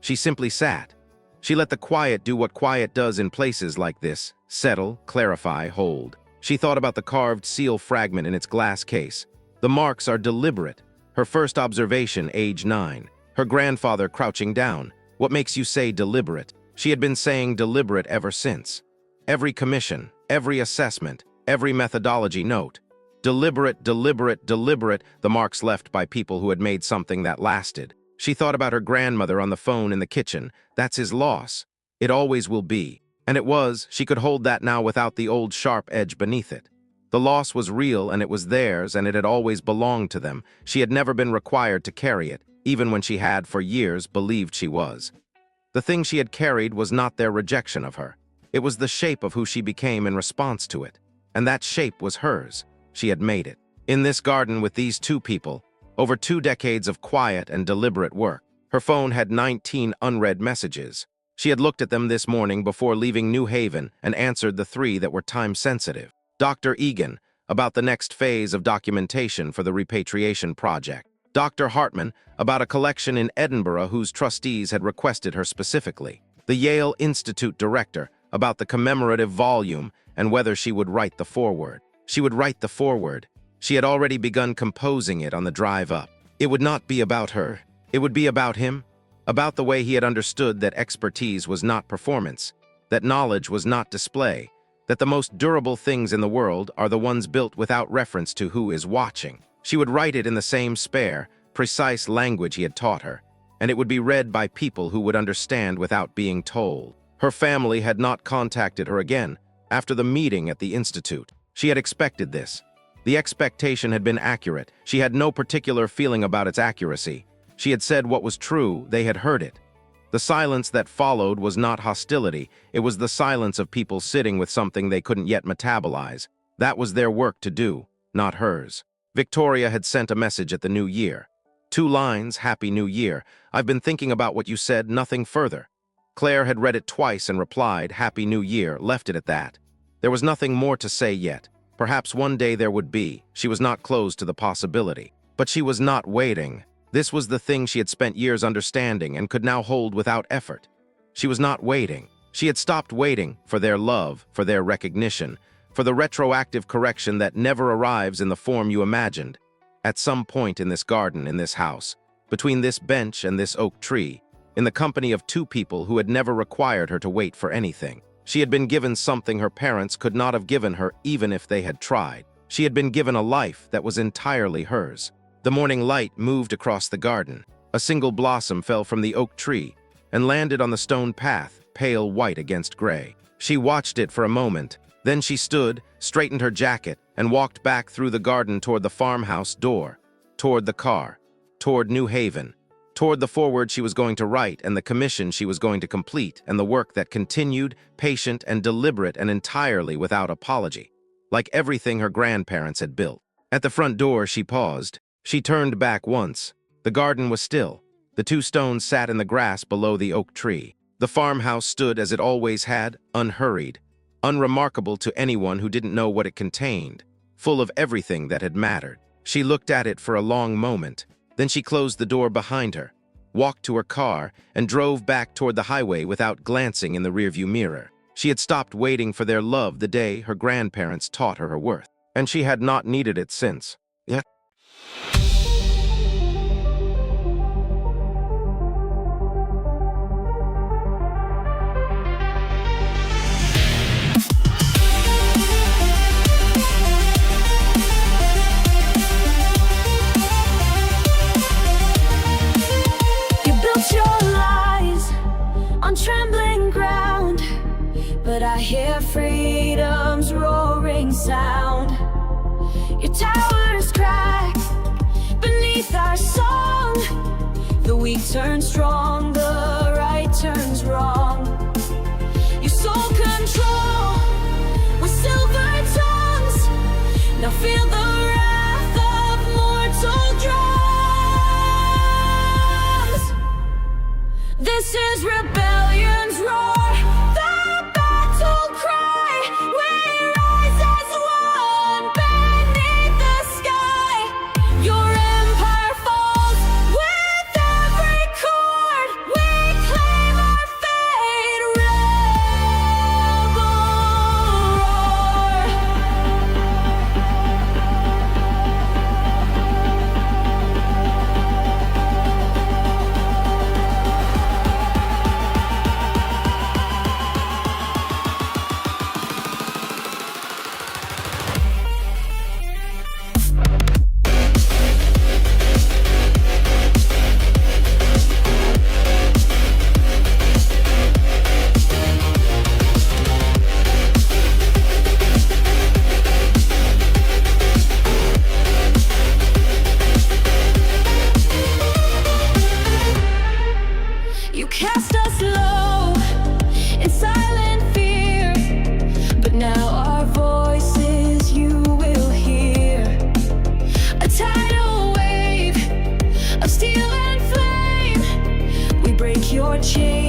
She simply sat. She let the quiet do what quiet does in places like this: settle, clarify, hold. She thought about the carved seal fragment in its glass case. The marks are deliberate. Her first observation, age 9. Her grandfather crouching down. What makes you say deliberate? She had been saying deliberate ever since. Every commission, every assessment, every methodology note. Deliberate, deliberate, deliberate, the marks left by people who had made something that lasted. She thought about her grandmother on the phone in the kitchen. That's his loss. It always will be. And it was. She could hold that now without the old sharp edge beneath it. The loss was real and it was theirs and it had always belonged to them. She had never been required to carry it, even when she had, for years, believed she was. The thing she had carried was not their rejection of her. It was the shape of who she became in response to it. And that shape was hers. she had made it. In this garden with these two people, over 2 decades of quiet and deliberate work, her phone had 19 unread messages. She had looked at them this morning before leaving New Haven and answered the 3 that were time-sensitive. Dr. Egan, about the next phase of documentation for the repatriation project. Dr. Hartman, about a collection in Edinburgh whose trustees had requested her specifically. The Yale Institute director, about the commemorative volume and whether she would write the foreword. She would write the foreword. She had already begun composing it on the drive up. It would not be about her. It would be about him, about the way he had understood that expertise was not performance, that knowledge was not display, that the most durable things in the world are the ones built without reference to who is watching. She would write it in the same spare, precise language he had taught her, and it would be read by people who would understand without being told. Her family had not contacted her again after the meeting at the Institute. She had expected this. The expectation had been accurate. She had no particular feeling about its accuracy. She had said what was true, they had heard it. The silence that followed was not hostility, it was the silence of people sitting with something they couldn't yet metabolize. That was their work to do, not hers. Victoria had sent a message at the New Year. 2 lines, Happy New Year. I've been thinking about what you said, nothing further. Claire had read it twice and replied, Happy New Year, left it at that. There was nothing more to say yet. Perhaps one day there would be. She was not closed to the possibility. But she was not waiting. This was the thing she had spent years understanding and could now hold without effort. She was not waiting. She had stopped waiting for their love, for their recognition, for the retroactive correction that never arrives in the form you imagined. At some point in this garden, in this house, between this bench and this oak tree, in the company of 2 people who had never required her to wait for anything, she had been given something her parents could not have given her even if they had tried. She had been given a life that was entirely hers. The morning light moved across the garden. A single blossom fell from the oak tree and landed on the stone path, pale white against gray. She watched it for a moment. Then she stood, straightened her jacket, and walked back through the garden toward the farmhouse door, toward the car, toward New Haven, toward the foreword she was going to write and the commission she was going to complete and the work that continued, patient and deliberate and entirely without apology, like everything her grandparents had built. At the front door, she paused. She turned back once. The garden was still. The 2 stones sat in the grass below the oak tree. The farmhouse stood as it always had, unhurried, unremarkable to anyone who didn't know what it contained, full of everything that had mattered. She looked at it for a long moment. Then she closed the door behind her, walked to her car, and drove back toward the highway without glancing in the rearview mirror. She had stopped waiting for their love the day her grandparents taught her worth, and she had not needed it since. Yet. Trembling ground, but I hear freedom's roaring sound. Your towers crack beneath our song. The weak turn strong, the right turns wrong. You sold control with silver tongues. Now feel the wrath of mortal drums. This is rebellion's roar, the battle cry. We rise as one beneath the sky. Your empire falls with every chord. change.